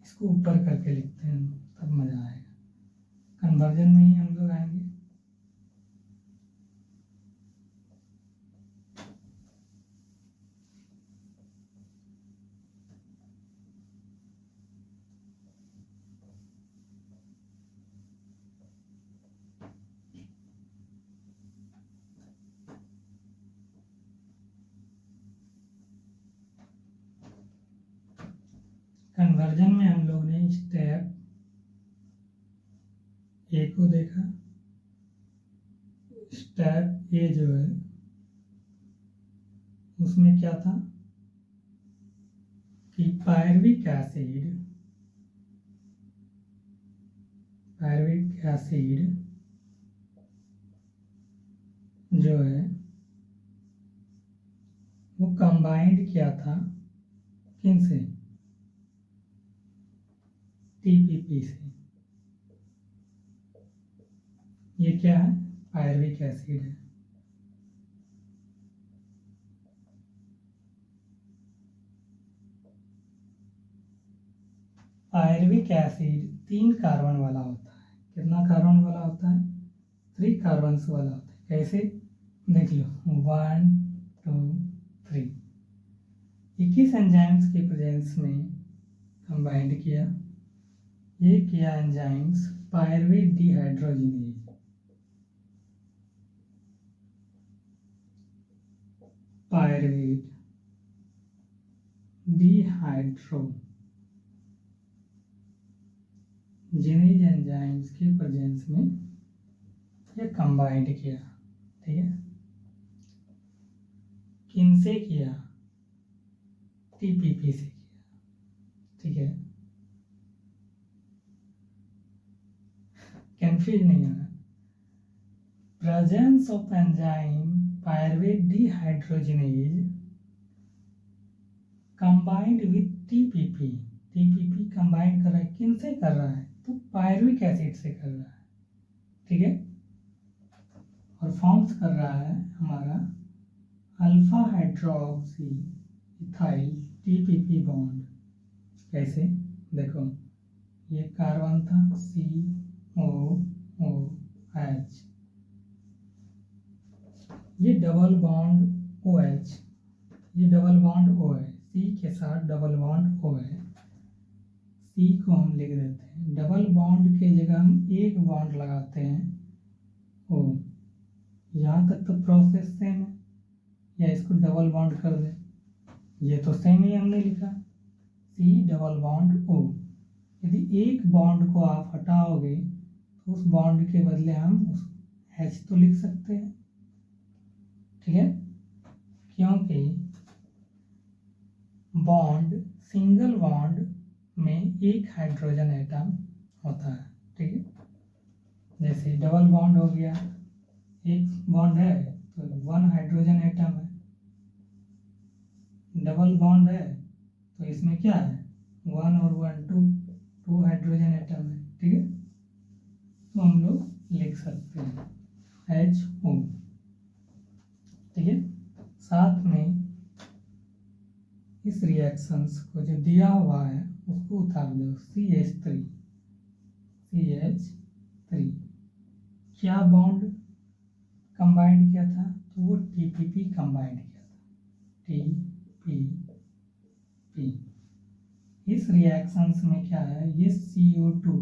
इसको ऊपर करके लिखते हैं तब मजा आएगा, कन्वर्जन में ही हम लोग आएंगे। कन्वर्जन में हम लोग ने स्टेप ए को देखा। स्टेप ए जो है उसमें क्या था कि पायरविक एसिड जो है वो कंबाइंड किया था किन से, TPP से। ये क्या है, पायरविक एसिड है। पायरविक एसिड 3 कार्बन वाला होता है। कितना कार्बन वाला होता है, 3 कार्बन्स वाला होता है। कैसे, देख लो, 1 2 3, 21 एंजाइम्स के प्रेजेंस में कंबाइंड किया। ये किया enzymes pyruvate dehydrogenase, pyruvate dehydrogenase enzymes के प्रेजेंस में ये कंबाइंड किया, ठीक है। किनसे किया, TPP से किया, ठीक है, कंफ्यूज नहीं होना। Presence of enzyme pyruvate dehydrogenase combined with TPP combined कर रहा है, किनसे कर रहा है, तो पायरविक एसिड से कर रहा है, ठीक है, और फॉर्म्स कर रहा है हमारा alpha hydroxy ethyl TPP bond. कैसे, देखो, ये कार्बन था COOH, ये डबल बॉन्ड OH, ये डबल बॉन्ड O है, C के साथ डबल बॉन्ड O है। C को हम लिख देते हैं, डबल बॉन्ड के जगह हम एक बॉन्ड लगाते हैं O। यहाँ तक तो प्रोसेस सेम है, या इसको डबल बॉन्ड कर दे, ये तो सेम ही हमने लिखा, C डबल बॉन्ड O। यदि एक बॉन्ड को आप हटाओगे तो उस बॉन्ड के बदले हम उस H तो लिख सकते हैं, ठीक है, क्योंकि बॉन्ड, सिंगल बॉन्ड में एक हाइड्रोजन एटम होता है, ठीक है। जैसे डबल बॉन्ड हो गया, एक बॉन्ड है तो 1 हाइड्रोजन एटम है, डबल बॉन्ड है तो इसमें क्या है, 1 और 1 2 हाइड्रोजन एटम है, ठीक है। तो हम लोग लिख सकते हैं HO, ठीक है। साथ में इस रिएक्शंस को जो दिया हुआ है उसको उतार दो, CH3, CH3। क्या बॉन्ड कंबाइंड किया था? तो वो TPP कंबाइंड किया था, TPP। इस रिएक्शंस में क्या है, ये CO2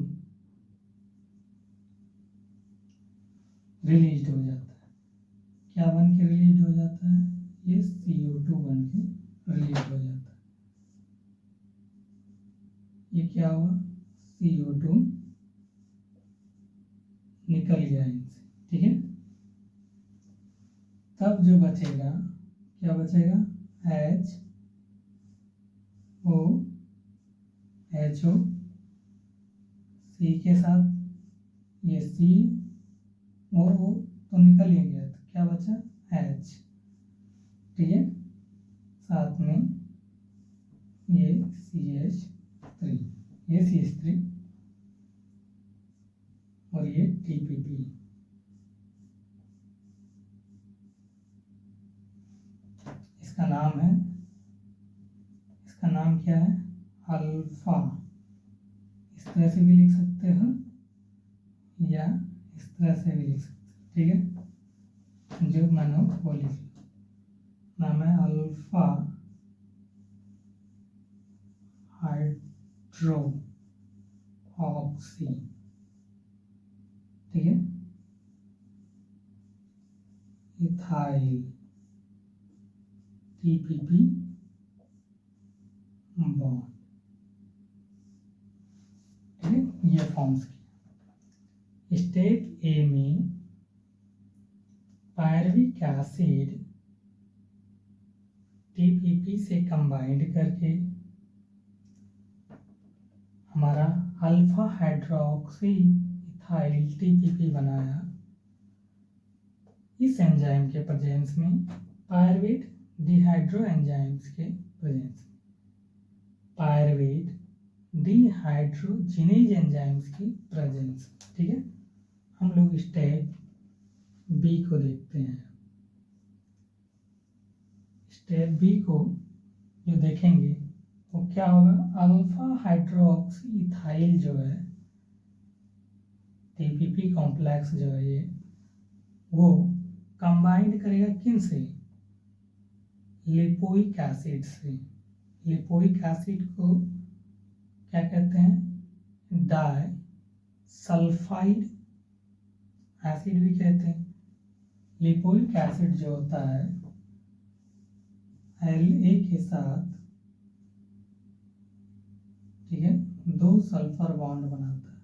रिलीज हो जाता है। क्या बन के रिलीज हो जाता है? ये CO2 बन के रिलीज हो जाता है। ये क्या हुआ? CO2 निकल गया इनसे, ठीक है। तब जो बचेगा, क्या बचेगा? HO C के साथ ये C और O तो निकल ही गया, तो क्या बचा? H, ठीक है। साथ में ये CH3, ये CH3 और ये TPP। इसका नाम क्या है? अल्फा। इस तरह से भी लिख सकते हो या इस तरह से भी लिख सकते हो, ठीक है। जो मैंने वो लिख नाम है अल्फा हाइड्रो ऑक्सी, ठीक है। इथाइल TPP बॉन्ड, ठीक है। ये फॉर्म्स किया। स्टेप ए में पायरविक एसिड TPP से कंबाइंड करके हमारा अल्फा हाइड्रोक्सी इथाइल TPP बनाया। इस एंजाइम के प्रेजेंस में, पायरवेट डिहाइड्रो एंजाइम्स के प्रेजेंस में, पायरवेट डिहाइड्रोजिनेज एंजाइम्स की प्रेजेंस, ठीक है। हम लोग स्टेप बी को देखते हैं। स्टेप बी को जो देखेंगे वो क्या होगा? अल्फा हाइड्रोक्सी इथाइल जो है TPP कॉम्प्लेक्स जो है ये, वो कंबाइंड करेगा किन से? लिपोइक एसिड से। लिपोइक एसिड को क्या कहते हैं? डाई सल्फाइड एसिड भी कहते हैं। लिपोइक एसिड जो होता है La के साथ, ठीक है, 2 सल्फर बॉन्ड बनाता है।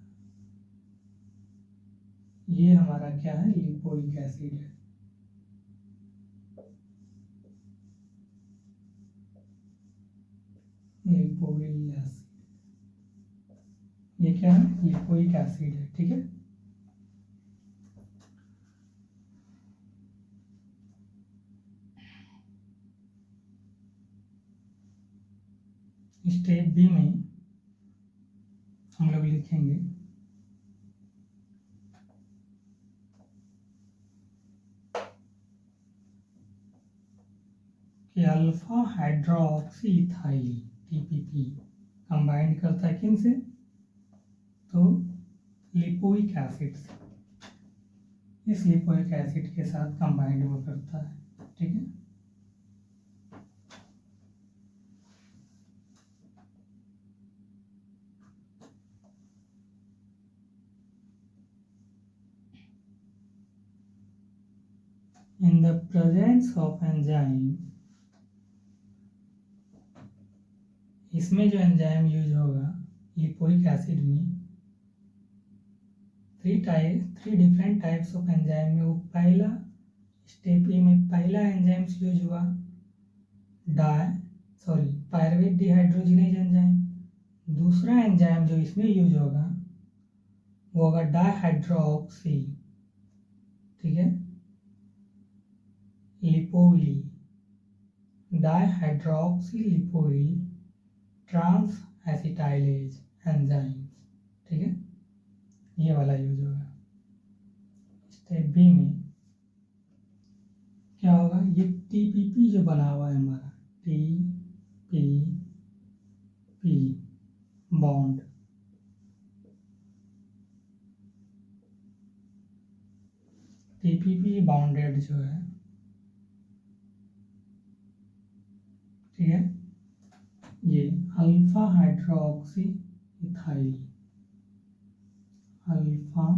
ये हमारा क्या है? लिपोइक एसिड है। लिपोइक एसिड, ये क्या है? लिपोइक एसिड है, ठीक है। स्टेप बी में हम लोग लिखेंगे कि alpha hydroxy ethyl TPP combined करता है किन से? तो लिपोइक एसिड से। इस लिपोइक एसिड के साथ कंबाइंड वो करता है, ठीक है। In the presence of enzyme, इसमें जो एंजाइम यूज होगा लिपोइक एसिड में, three different types of enzyme में, वो पहला स्टेप ए में पहला एंजाइम्स यूज हुआ पायरवेट डिहाइड्रोजिनेज एंजाइम। दूसरा एंजाइम जो इसमें यूज होगा वो होगा डाइहाइड्रोक्सी, ठीक है, लिपोइल, डाइहाइड्रोक्सी लिपोइल ट्रांस एसिटाइलेज एंजाइम, ठीक है। ये वाला यूज होगा। स्टेप बी में क्या होगा? ये TPP जो बना हुआ है हमारा TPP बॉन्ड, TPP बाउंडेड जो है, ठीक है, ये alpha hydroxy ethyl, alpha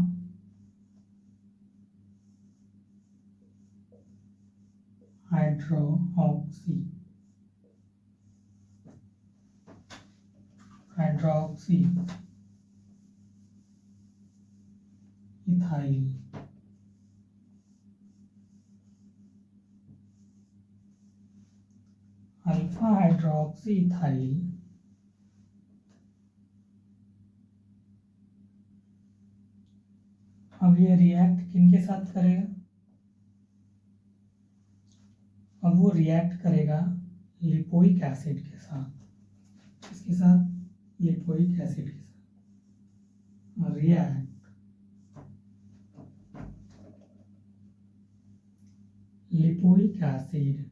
hydroxy ethyl, alpha hydroxy ethyl अब ये रिएक्ट किनके साथ करेगा? अब वो रिएक्ट करेगा लिपोइक एसिड के साथ। किसके साथ? लिपोइक एसिड के साथ। रिएक्ट लिपोइक एसिड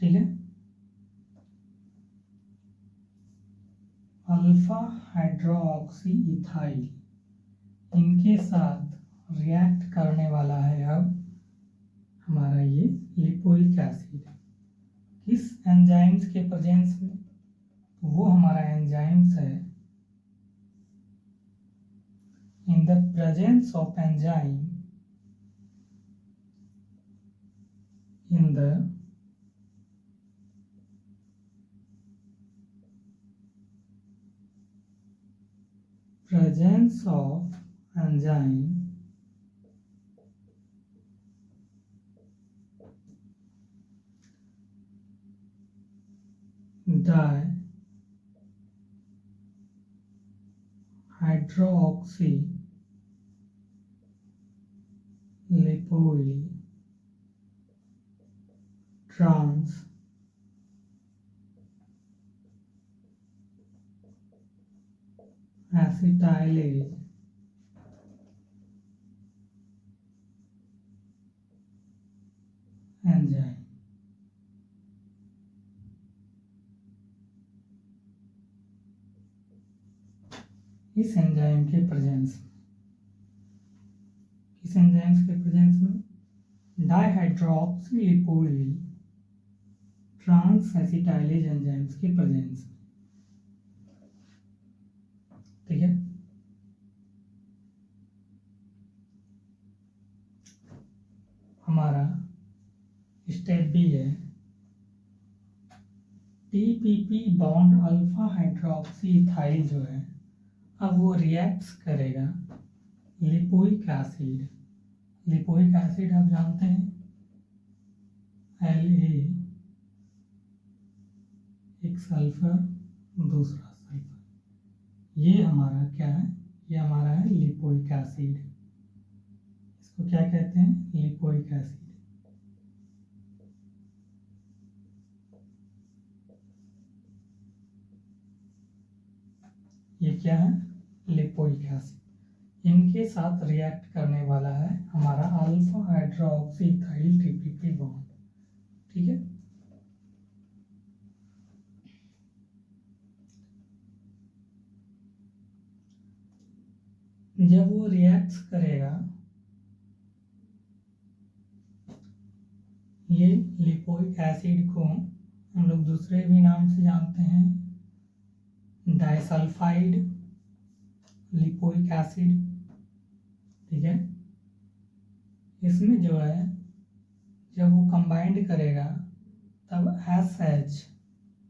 ठीक है। अल्फा हाइड्रोक्सी इथाइल इनके साथ रिएक्ट करने वाला है अब हमारा ये लिपोइक एसिड। किस एंजाइम्स के प्रेजेंस में? वो हमारा एंजाइम्स है in the presence of enzyme in the presence of enzyme dihydroxy lipoyl trans acetylase enzyme. इस एंजाइम के प्रेजेंस में, किस एंजाइम्स के प्रेजेंस में? डाइहाइड्रोक्सी लिपोइल ट्रांस एसिटाइलेज एंजाइम्स के प्रेजेंस में, ठीक है। हमारा स्टेप बी है TPP bond alpha hydroxy ethyl जो है अब वो रिएक्ट्स करेगा लिपोइक एसिड। लिपोइक एसिड आप जानते हैं La एक सल्फर दूसरा सल्फर, ये हमारा क्या है? ये हमारा है लिपोइक एसिड। इसको क्या कहते हैं? Lipoic acid. ये क्या है? Lipoic acid. इनके साथ रिएक्ट करने वाला है हमारा alpha hydroxy ethyl TPP bond, ठीक है। जब वो रिएक्ट करेगा ये लिपोइक एसिड को हम लोग दूसरे भी नाम से जानते हैं, डाइसल्फाइड लिपोइक एसिड, ठीक है। इसमें जो है जब वो कंबाइंड करेगा तब SH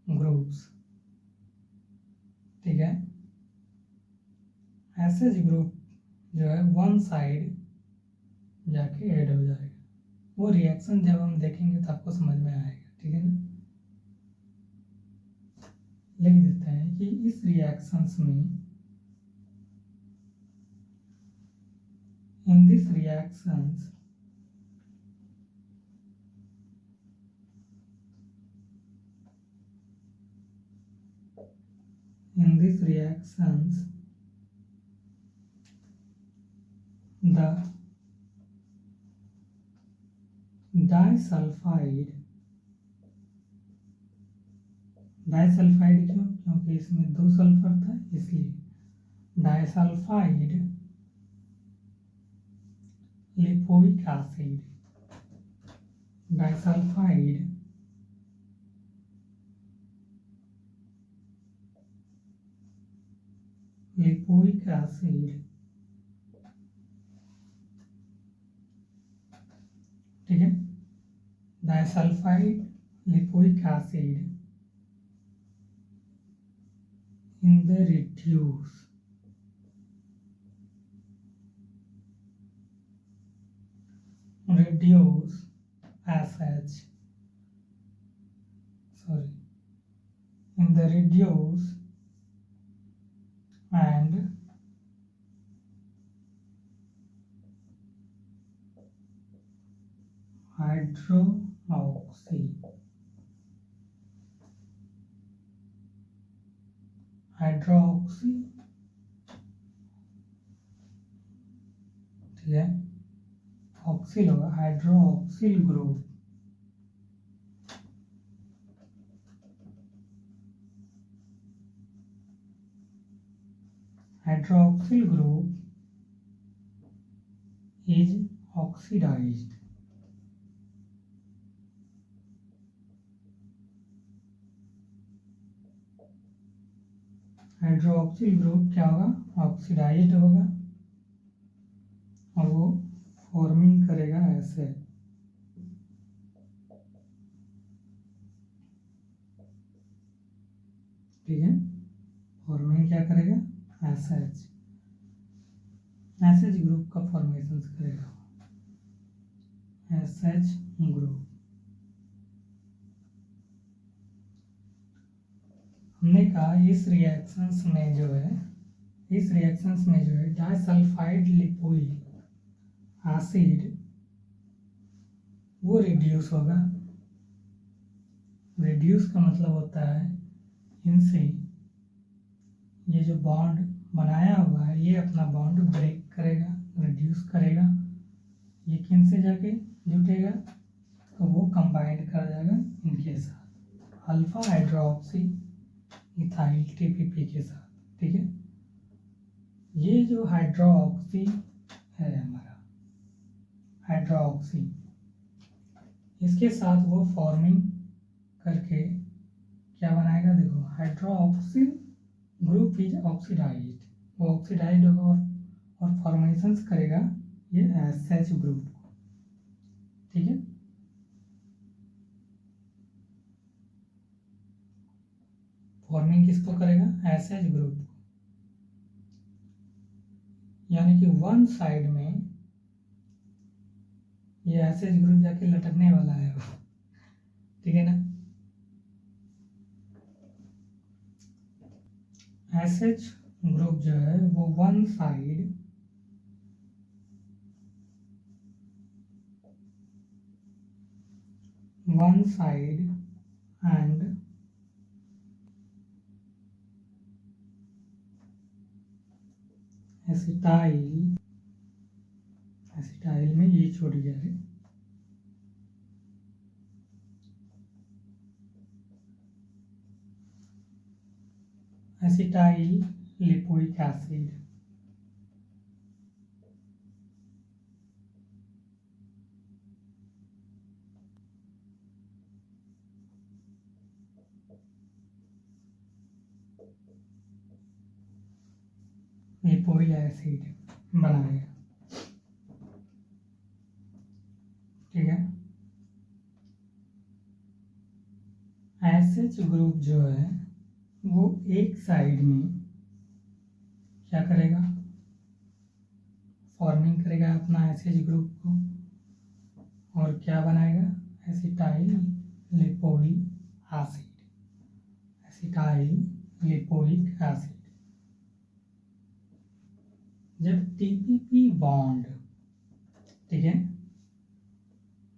ग्रुप्स, ठीक है, SH ग्रुप जो है वन साइड जाके ऐड हो जाएगा। वो रिएक्शन जब हम देखेंगे तो आपको समझ में आएगा, ठीक है ना। लिख देते हैं कि इस रिएक्शंस में in these reactions the disulfide disulphide क्यों? क्योंकि इसमें 2 सल्फर था इसलिए। Disulphide lipoic acid, disulphide lipoic acid, ठीक है। Disulphide lipoic acid in the reduce SH, sorry, in the reduce and hydroxy, ठीक है, ऑक्सिल होगा, hydroxyl group, hydroxyl group is oxidized, hydroxyl group क्या होगा? ऑक्सीडाइज्ड होगा और वो फॉर्मिंग करेगा ऐसे, ठीक है। फॉर्मिंग क्या करेगा? एसएच, एसएच ग्रुप का फॉर्मेशन करेगा, एसएच ग्रुप। हमने कहा इस रिएक्शंस में जो है डाइसल्फाइड लिपोइक एसिड वो रिड्यूस होगा। रिड्यूस का मतलब होता है इनसे ये जो बॉन्ड बनाया हुआ है ये अपना बॉन्ड ब्रेक करेगा, रिड्यूस करेगा। ये किन से जाके जुटेगा? तो वो कंबाइंड कर जाएगा इनके साथ, अल्फा हाइड्रोक्सी इथाइल टीपीपी के साथ, ठीक है। ये जो हाइड्रोक्सी है हमारा, हाइड्रोक्सी, इसके साथ वो फॉर्मिंग करके क्या बनाएगा? देखो, हाइड्रोक्सिल ग्रुप इज ऑक्सीडाइज्ड, वो ऑक्सीडाइज्ड होगा और फॉर्मेशंस करेगा ये एसएच ग्रुप को, ठीक है। फॉर्मिंग किसको करेगा? एसएच ग्रुप को, यानी कि वन साइड में ये एसएच ग्रुप जाके लटकने वाला है, ठीक है ना। एसएच ग्रुप जो है वो वन साइड एंड एसिटाइल में ये छोड़ गया है, acetyl lipoic acid, lipoic acid बनाएगा, ठीक है। एसएच ग्रुप जो है वो एक साइड में क्या करेगा? फॉर्मिंग करेगा अपना एसएच ग्रुप को और क्या बनाएगा? Acetyl lipoic acid, acetyl lipoic acid. जब टीपीपी बॉन्ड, ठीक है,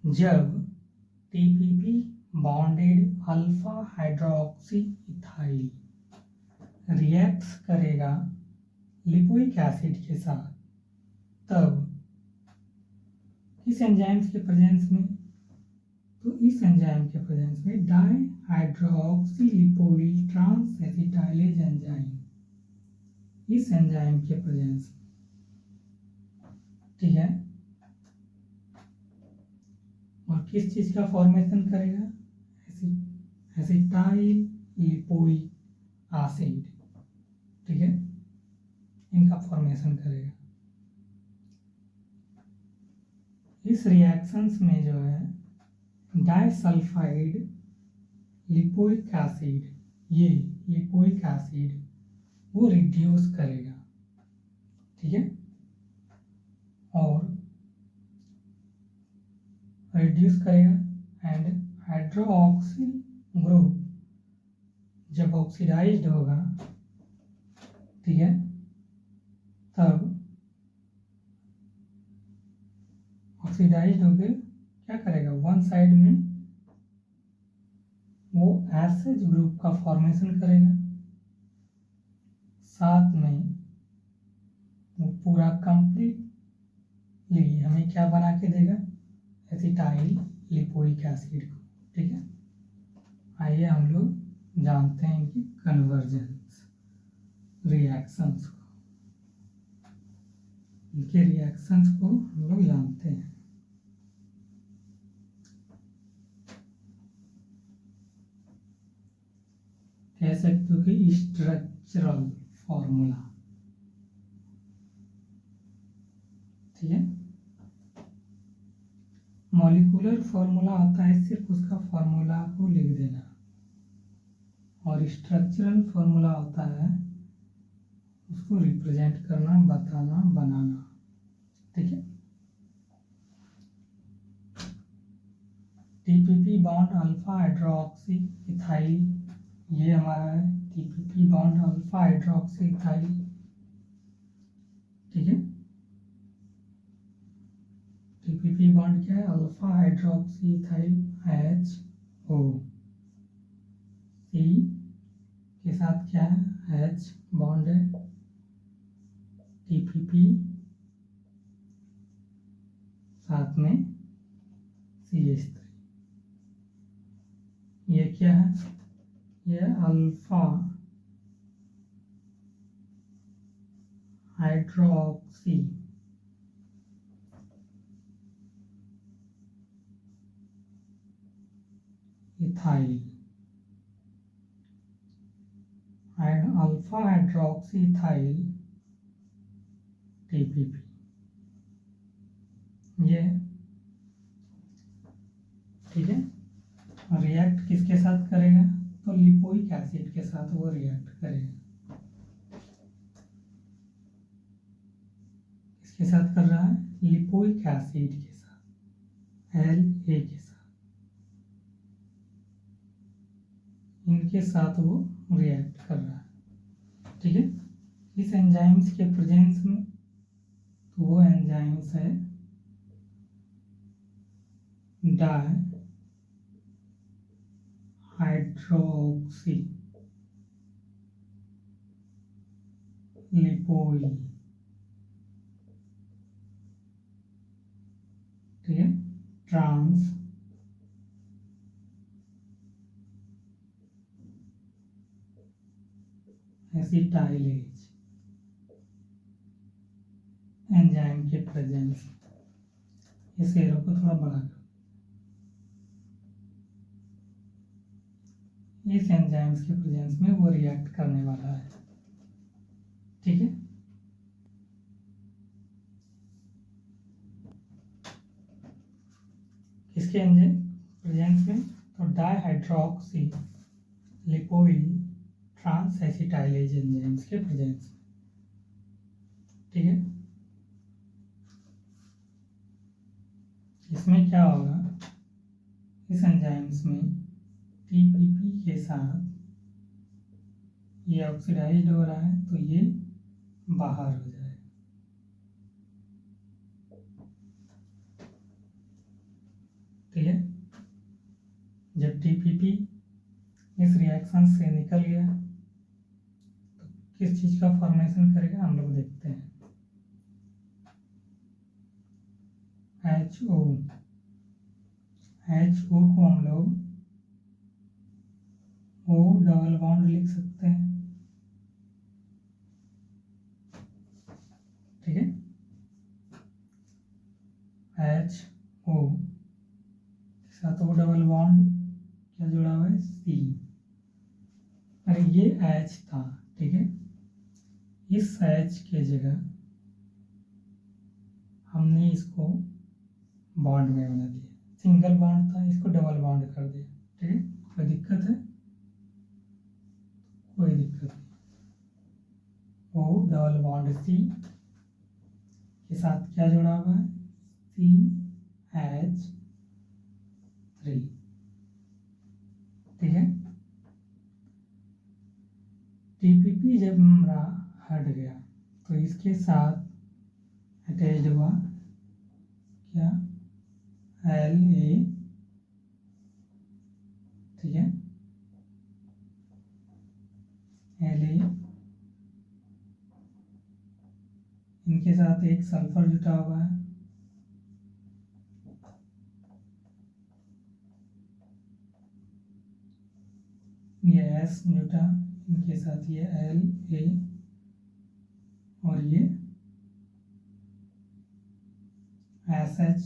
जब TPP bonded alpha hydroxy ethyl reacts करेगा लिपोइक एसिड के साथ, तब किस एंजाइम्स के प्रेजेंस में? तो इस एंजाइम के प्रेजेंस में डाईहाइड्रोक्सीलिपोइल ट्रांसएसिटाइलेज एंजाइम, इस एंजाइम के प्रेजेंस, ठीक है, और किस चीज का फॉर्मेशन करेगा, एसिटाइल लिपोइक एसिड, ठीक है, इनका फॉर्मेशन करेगा। इस रिएक्शंस में जो है डाइसल्फाइड लिपोइक एसिड, ये लिपोइक एसिड वो रिड्यूस करेगा, ठीक है, और रिड्यूस करेगा एंड हाइड्रोक्सिल ग्रुप जब ऑक्सीडाइज्ड होगा, ठीक है, तब ऑक्सीडाइज्ड होकर क्या करेगा, वन साइड में वो एसएच ग्रुप का फॉर्मेशन करेगा, साथ में वो पूरा कंप्लीटली हमें क्या बना के देगा, एसिटाइल लिपोइक एसिड को, ठीक है। आइए हम लोग जानते हैं कि कन्वर्जेंस रिएक्शंस को, इनके रिएक्शंस को हम लोग जानते हैं। कह सकते हो कि स्ट्रक्चरल फॉर्मूला, ठीक है, मॉलिक्यूलर फॉर्मूला होता है सिर्फ उसका फॉर्मूला को लिख देना, और स्ट्रक्चरल फॉर्मूला होता है उसको रिप्रेजेंट करना, बताना, बनाना, ठीक है। TPP bond alpha hydroxy ethyl, ये हमारा है TPP bond alpha hydroxy ethyl, ठीक है। टीपीपी बॉन्ड क्या है, alpha hydroxy ethyl HO, C के साथ क्या है, H बॉन्ड है, टीपीपी साथ में CH3, ये क्या है, ये alpha hydroxy ethyl, alpha hydroxy ethyl TPP, ये, ठीक है। रिएक्ट किसके साथ करेगा, तो लिपोइक एसिड के साथ वो रिएक्ट करेगा। किसके साथ कर रहा है, लिपोइक एसिड के साथ, La के साथ, इनके साथ वो रिएक्ट कर रहा है, ठीक है। इस एंजाइम्स के प्रेजेंस में, तो वो एंजाइम्स है डाई हाइड्रोक्सी लिपोइल, ठीक है, ट्रांस एसिटाइलेज एंजाइम के प्रेजेंस, इस एरो को थोड़ा बड़ा कर, इस एंजाइम्स के प्रेजेंस में वो रिएक्ट करने वाला है, ठीक है। किसके एंजाइम प्रेजेंस में, तो डाईहाइड्रोक्सी लिपोइल ट्रांस एसिटाइलेज एंजाइम्स के प्रेजेंस में, ठीक है। इसमें क्या होगा, इस एंजाइम्स में टीपीपी के साथ ये ऑक्सीडाइज्ड हो रहा है, तो ये बाहर हो जाए, ठीक है। जब टीपीपी इस रिएक्शन से निकल गया तो किस चीज का फॉर्मेशन करेगा, हम लोग देखते हैं, HO HO को हम लोग O डबल बॉन्ड लिख सकते हैं, ठीक है। HO के साथ O डबल बॉन्ड क्या जुड़ा हुआ है, C। अरे ये H था, ठीक है। इस H के जगह हमने इसको बॉन्ड में बना दिया, सिंगल बॉन्ड था, इसको डबल बॉन्ड कर दिया, ठीक है। कोई दिक्कत है, कोई दिक्कत नहीं। O डबल बॉन्ड C के साथ क्या जुड़ा हुआ है, CH3, ठीक है। TPP जब हमारा हट गया तो इसके साथ अटैच्ड हुआ क्या, LA, ठीक है। LA, इनके साथ एक सल्फर जुटा हुआ है, ये S जुटा, इनके साथ ये LA, और ये SH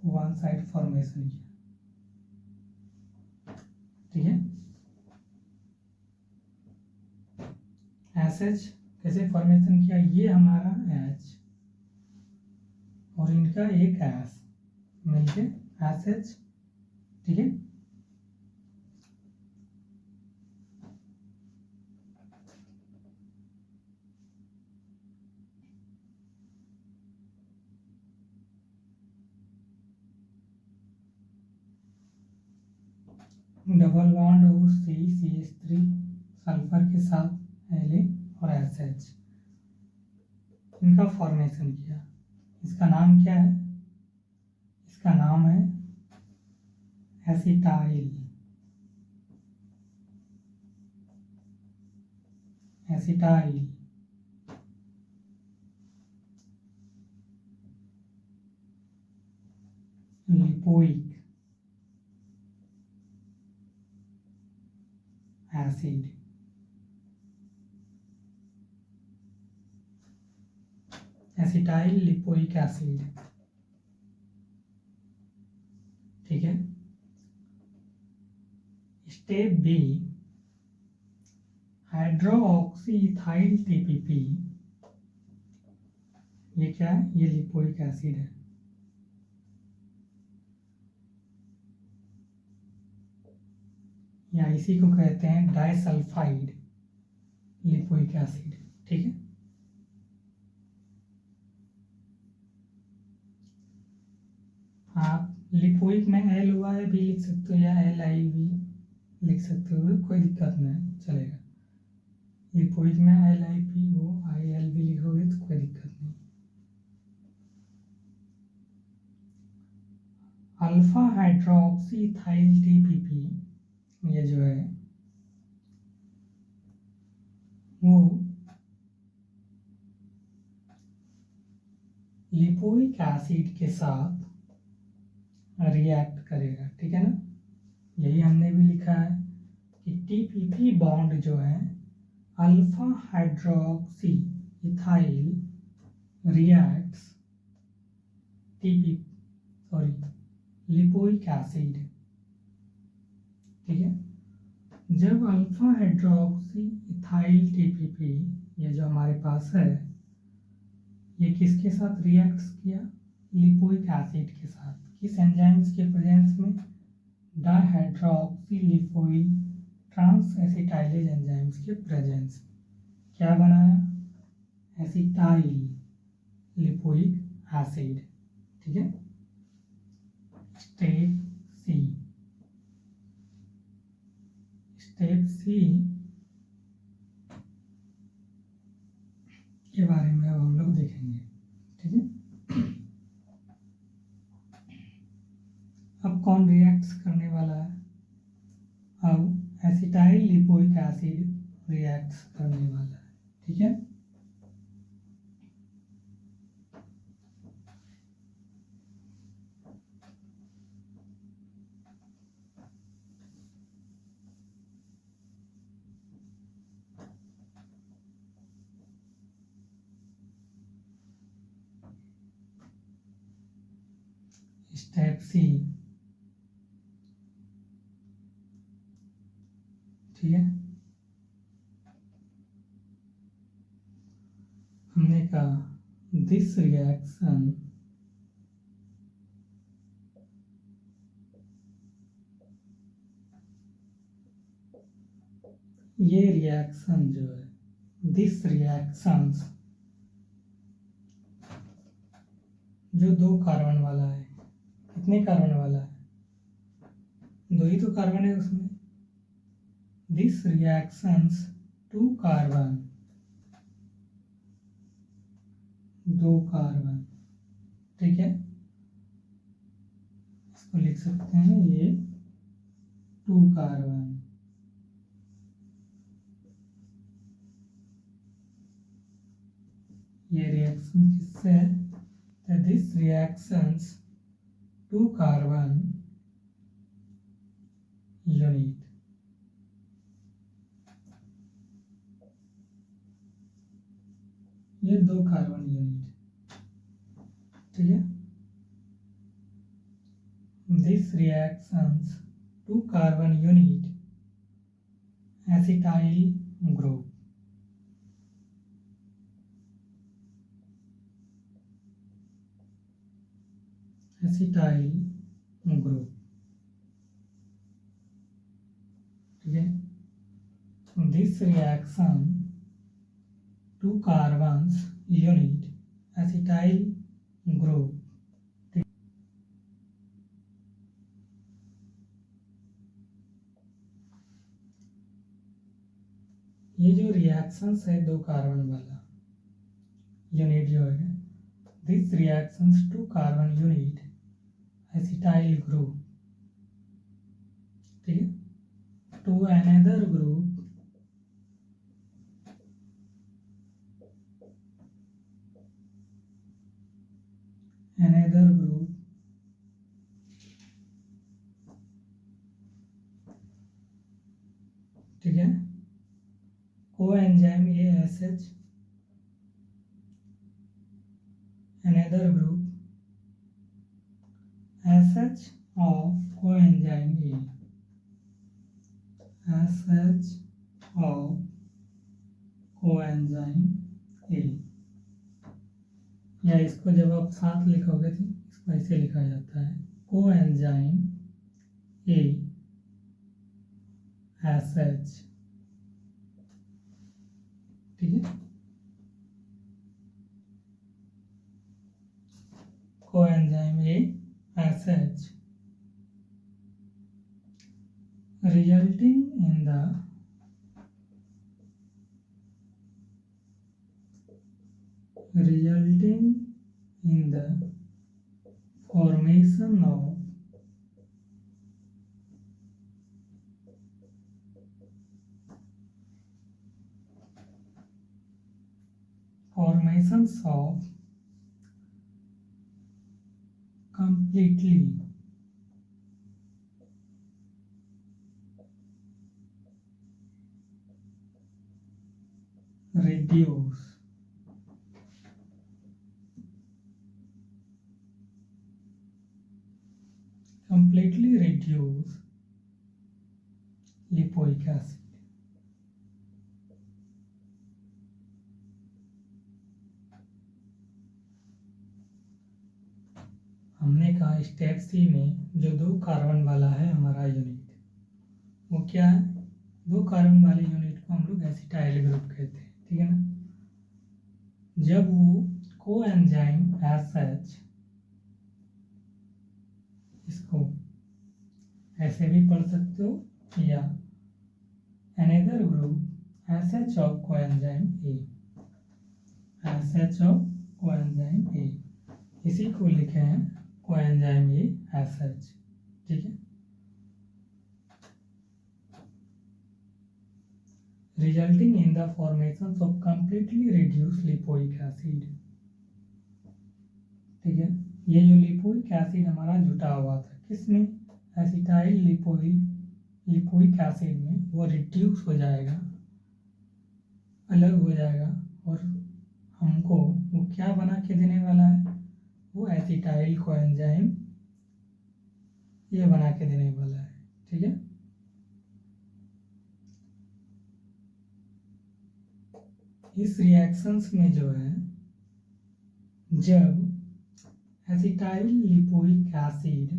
वन साइड फॉर्मेशन किया, ठीक है। SH कैसे फॉर्मेशन किया, ये हमारा H और इनका एक S मिलके SH, ठीक है। डबल बॉन्ड हो CH3 सल्फर के साथ La और SH, इनका फॉर्मेशन किया। इसका नाम क्या है, इसका नाम है acetyl, acetyl lipoic acid, acetyl lipoic acid, ठीक है। स्टेप बी, हाइड्रोक्सीइथाइल TPP, ये क्या है, ये लिपोइक एसिड है, या इसी को कहते हैं डाइसल्फाइड लिपोइक एसिड, ठीक है। आप लिपोइक में LY भी लिख सकते हो या LI भी लिख सकते हो, कोई दिक्कत नहीं, चलेगा। लिपोइक में LiPOIL भी लिखोगे तो कोई दिक्कत नहीं। अल्फा हाइड्रोक्सीइथाइल TPP, ये जो है वो लिपोइक एसिड के साथ रिएक्ट करेगा, ठीक है ना। यही हमने भी लिखा है कि TPP बॉन्ड जो है alpha hydroxy ethyl reacts lipoic acid, ठीक है। जब अल्फा हाइड्रोक्सी इथाइल TPP ये जो हमारे पास है, ये किसके साथ रिएक्ट्स किया, लिपोइक एसिड के साथ, किस एंजाइम्स के प्रेजेंस में, डाइहाइड्रोक्सी लिपोइल ट्रांस एसिटाइलेज एंजाइम्स के प्रेजेंस में क्या बनाया, एसिटाइल लिपोइक एसिड, ठीक है। स्टेप सी, स्टेप सी के बारे में अब हम लोग देखेंगे, ठीक है। अब कौन रिएक्ट्स करने वाला है, अब एसिटाइल लिपोइक एसिड रिएक्ट्स करने वाला है, ठीक है। स्टेप सी, ठीक है। हमने कहा दिस रिएक्शन ये रिएक्शन जो है दिस रिएक्शंस जो 2 कार्बन वाला है, कितने कार्बन वाला है? 2 ही तो कार्बन है उसमें। दिस रिएक्शंस 2 कार्बन, 2 कार्बन, ठीक है। इसको लिख सकते हैं ये 2 कार्बन, ये रिएक्शन किससे है? तो दिस रिएक्शंस 2 कार्बन यूनिट, ये 2 कार्बन यूनिट, ठीक है। This reactions 2 carbon unit acetyl group, acetyl group, ठीक है। This reaction 2 carbons unit acetyl group, ये जो रिएक्शंस है 2 कार्बन वाला यूनिट जो है, this reactions 2 carbon unit acetyl group, ठीक है, टू अनदर ग्रुप ठीक है, coenzyme ASH, another group SH of coenzyme A, SH of coenzyme A, या इसको जब आप साथ लिखोगे तो इसको ऐसे लिखा जाता है coenzyme A SH, ठीक है। coenzyme A SH resulting in the formation of completely reduce lipoic acid, हमने कहा स्टेप सी में जो 2 कार्बन वाला है हमारा यूनिट, वो क्या है? 2 कार्बन वाले यूनिट को हम लोग एसिटाइल ग्रुप कहते हैं, ठीक है ना। जब वो कोएंजाइम एसएच, इसको ऐसे भी पढ़ सकते हो या another group SH of coenzyme A, SH of coenzyme ए, इसी को लिखे हैं कोएंजाइम ए एसएच, ठीक है। Resulting in the formation of completely reduced lipoic acid, ठीक है। ये जो लिपोइक एसिड हमारा जुटा हुआ था किसमें? एसिटाइल लिपोइक एसिड में, वो रिड्यूस हो जाएगा, अलग हो जाएगा, और हमको वो क्या बना के देने वाला है? वो एसिटाइल कोएंजाइम ये बना के देने वाला है, ठीक है। इस रिएक्शंस में जो है, जब acetyl lipoic acid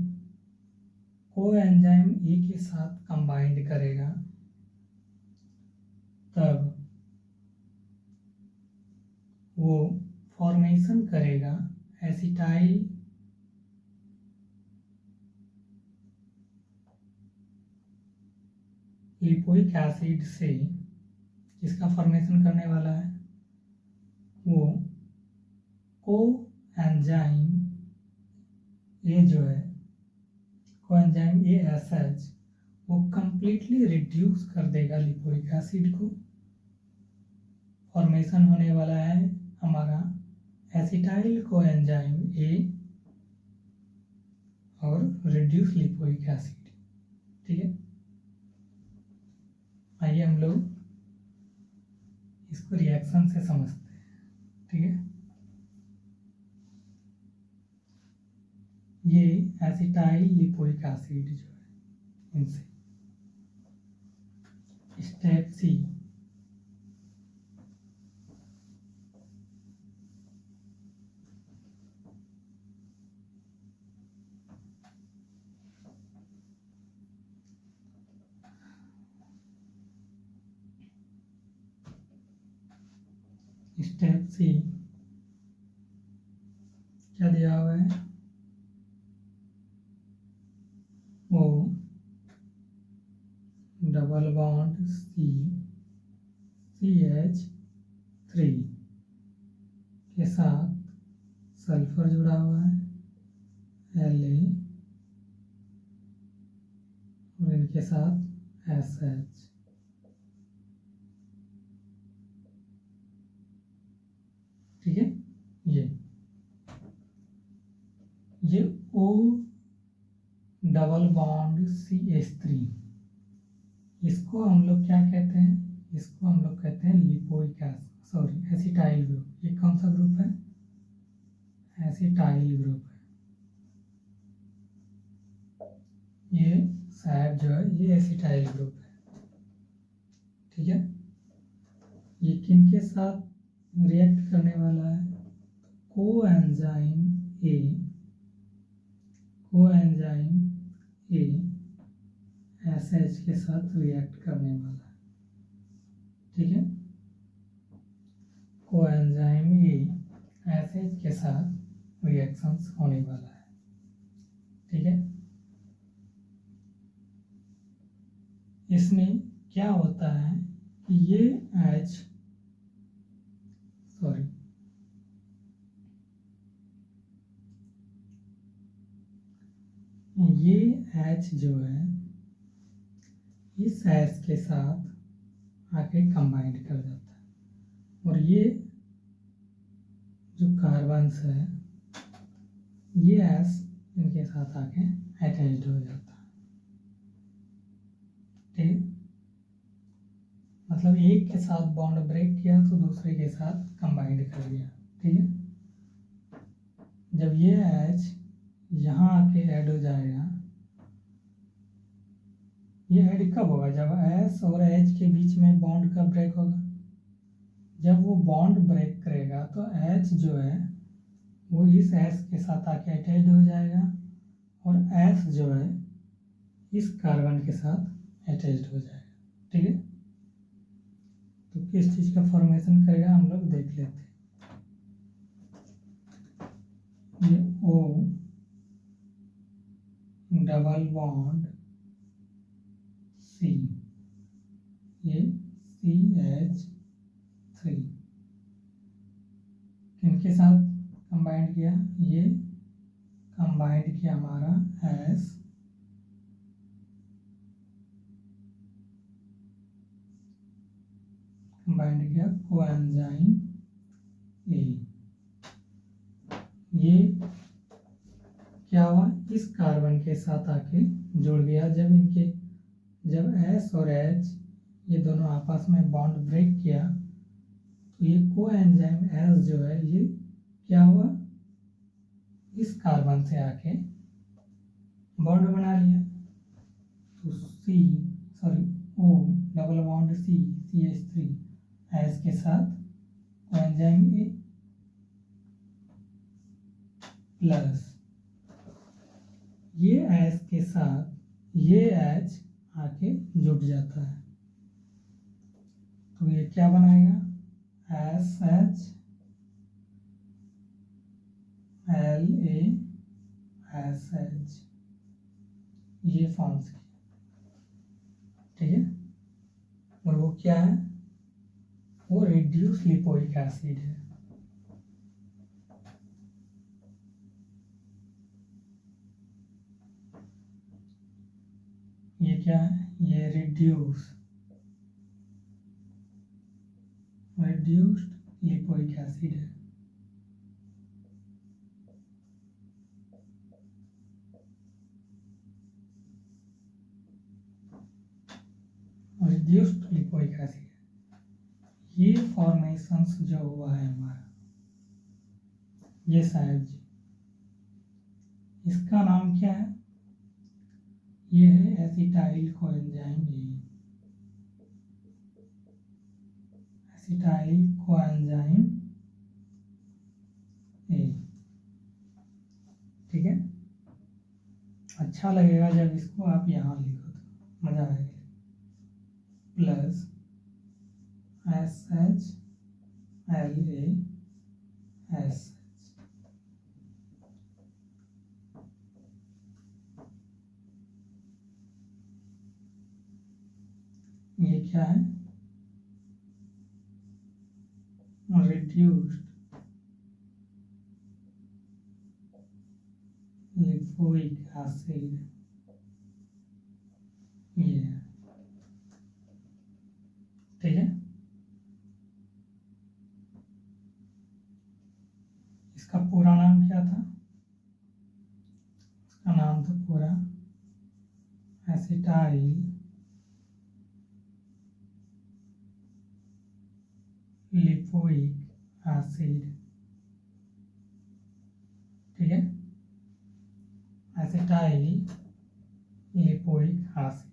coenzyme A के साथ कंबाइंड करेगा, तब वो फॉर्मेशन करेगा एसिटाइल लिपोइक एसिड से। जिसका फॉर्मेशन करने वाला है वो कोएंजाइम ए जो है, कोएंजाइम ASH, वो कंप्लीटली रिड्यूस कर देगा लिपोइक एसिड को। फॉर्मेशन होने वाला है हमारा एसिटाइल कोएंजाइम ए और रिड्यूस लिपोइक एसिड, ठीक है। आइए हम लोग इसको रिएक्शन से समझते हैं, ठीक है। ये एसिटाइल लिपोइक एसिड जो है, इनसे स्टेप सी, स्टेप सी क्या दिया हुआ है, वो डबल बॉन्ड CH3 के साथ सल्फर जुड़ा हुआ है La, और इनके साथ SH, ठीक है। ये O डबल बॉन्ड CH3, इसको हम लोग क्या कहते हैं, इसको हम लोग कहते हैं lipoic acid, sorry acetyl group. ये कौन सा ग्रुप है, एसिटाइल ग्रुप है। ये शायद जो है ये एसिटाइल ग्रुप है, ठीक है। ये किनके साथ रिएक्ट करने वाला है, coenzyme A, coenzyme A SH के साथ रिएक्ट करने वाला है, ठीक है। कोएंजाइम ए SH के साथ रिएक्शंस होने वाला है, ठीक है। इसमें क्या होता है कि ये H जो है इस H के साथ आके कंबाइंड कर जाता है, और ये जो कार्बन्स है ये H इनके साथ आके अटैच्ड हो जाता है, ठीक। मतलब एक के साथ बॉन्ड ब्रेक किया तो दूसरे के साथ कंबाइंड कर दिया, ठीक है। जब ये H यहाँ आके ऐड हो जाएगा, ये ऐड कब होगा, जब S और H के बीच में बॉन्ड का ब्रेक होगा। जब वो बॉन्ड ब्रेक करेगा तो H जो है वो इस S के साथ आके अटैच्ड हो जाएगा, और S जो है इस कार्बन के साथ अटैच्ड हो जाएगा, ठीक है। तो किस चीज़ का फॉर्मेशन करेगा हम लोग देख लेते हैं। ये O डबल बॉन्ड C, ये CH3 किनके साथ कंबाइंड किया, ये कंबाइंड किया हमारा S कंबाइंड किया कोएंजाइम ए। ये क्या हुआ, इस कार्बन के साथ आके जुड़ गया। जब S और H ये दोनों आपस में बॉन्ड ब्रेक किया तो ये कोएंजाइम S जो है ये क्या हुआ, इस कार्बन से आके बॉन्ड बना लिया, तो O double bond CH3 H के साथ कोएंजाइम A प्लस ये H के साथ ये H आके जुड़ जाता है, तो ये क्या बनाएगा SH LaSH, ये फॉर्म्स की, ठीक है। और वो क्या है, वो रिड्यूस लिपोइक एसिड है। ये क्या है, ये रिड्यूस्ड लिपोइक एसिड है। रिड्यूस्ड लिपोइक एसिड, ये फॉर्मेशंस जो हुआ है हमारा, ये साहब जी, इसका नाम क्या है, ये है acetyl coenzyme A, acetyl coenzyme A, ठीक है। अच्छा लगेगा जब इसको आप यहाँ लिखो तो मजा आएगा। प्लस SH LaSH, ये क्या है, रिड्यूस्ड लिपोइक एसिड, ये है, ठीक है। इसका पूरा नाम क्या था, इसका नाम था पूरा एसिटाइल लिपोइक एसिड, ठीक है, एसिटाइल लिपोइक एसिड।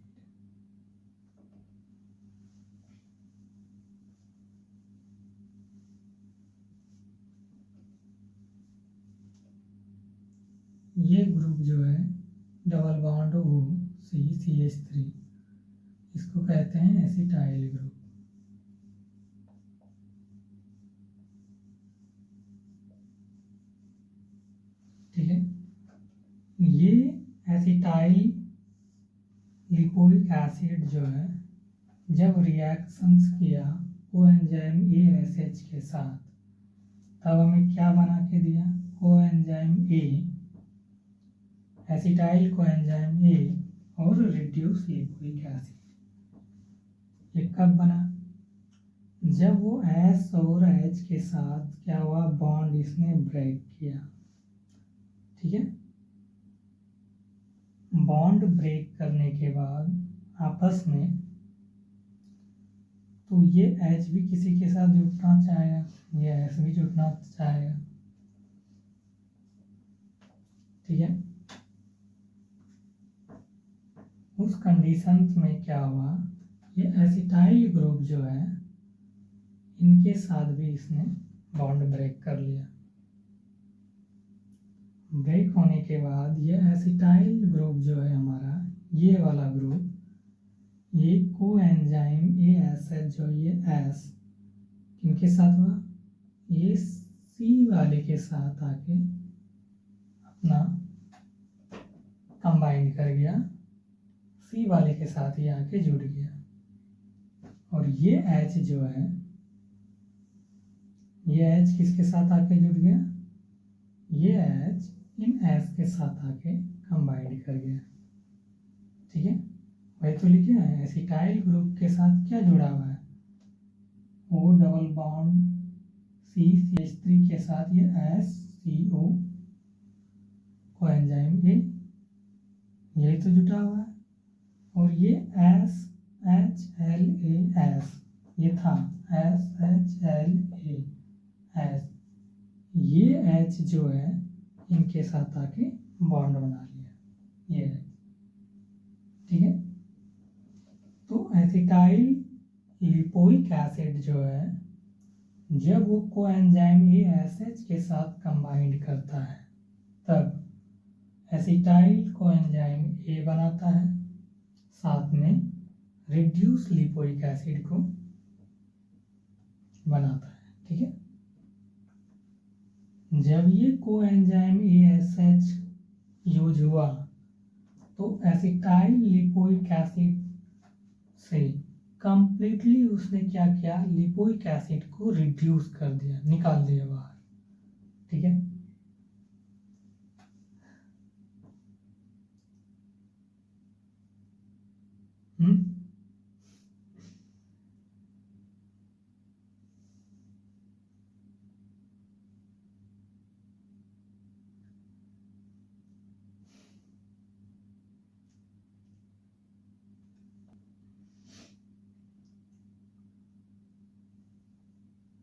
ये ग्रुप जो है डबल बॉन्ड CH3, इसको कहते हैं एसिटाइल ग्रुप, ठीक है। ये एसिटाइल लिपोइक एसिड जो है जब रिएक्शंस किया कोएंजाइम ASH के साथ, तब हमें क्या बना के दिया, coenzyme A, acetyl coenzyme A और रिड्यूस लिपोइक एसिड। ये कब बना, जब वो S और H के साथ क्या हुआ, बॉन्ड इसने ब्रेक किया, ठीक है। बॉन्ड ब्रेक करने के बाद आपस में, तो ये H भी किसी के साथ जुड़ना चाहेगा, ये S भी जुड़ना चाहेगा, ठीक है। उस कंडीशन में क्या हुआ, ये एसिटाइल ग्रुप जो है इनके साथ भी इसने बॉन्ड ब्रेक कर लिया। ब्रेक होने के बाद ये एसिटाइल ग्रुप जो है हमारा, ये वाला ग्रुप, ये कोएंजाइम ASH जो ये S किनके साथ हुआ, ये C वाले के साथ आके अपना कंबाइन कर गया, C वाले के साथ ही आके जुड़ गया, और ये H जो है, ये H किसके साथ आके जुड़ गया, ये H इन S के साथ आके कंबाइन कर गया, ठीक है। वही तो लिखे हैं, एसिटाइल ग्रुप के साथ क्या जुड़ा हुआ है, O डबल बॉन्ड CH3 के साथ ये SCO कोएंजाइम A, यही तो जुटा हुआ है, और ये SHLaS, ये था SHLaS, ये H जो है इनके साथ आके बॉन्ड बना लिया, ये है, ठीक है। तो एसिटाइल लिपोइक एसिड जो है, जब वो कोएंजाइम ASH के साथ कंबाइंड करता है तब एसिटाइल कोएंजाइम A बनाता है, साथ में रिड्यूस लिपोइक एसिड को बनाता है, ठीक है। जब ये कोएंजाइम ASH यूज हुआ तो एसिटाइल लिपोइक एसिड से कंप्लीटली उसने क्या किया, लिपोइक एसिड को रिड्यूस कर दिया, निकाल दिया बाहर, ठीक है।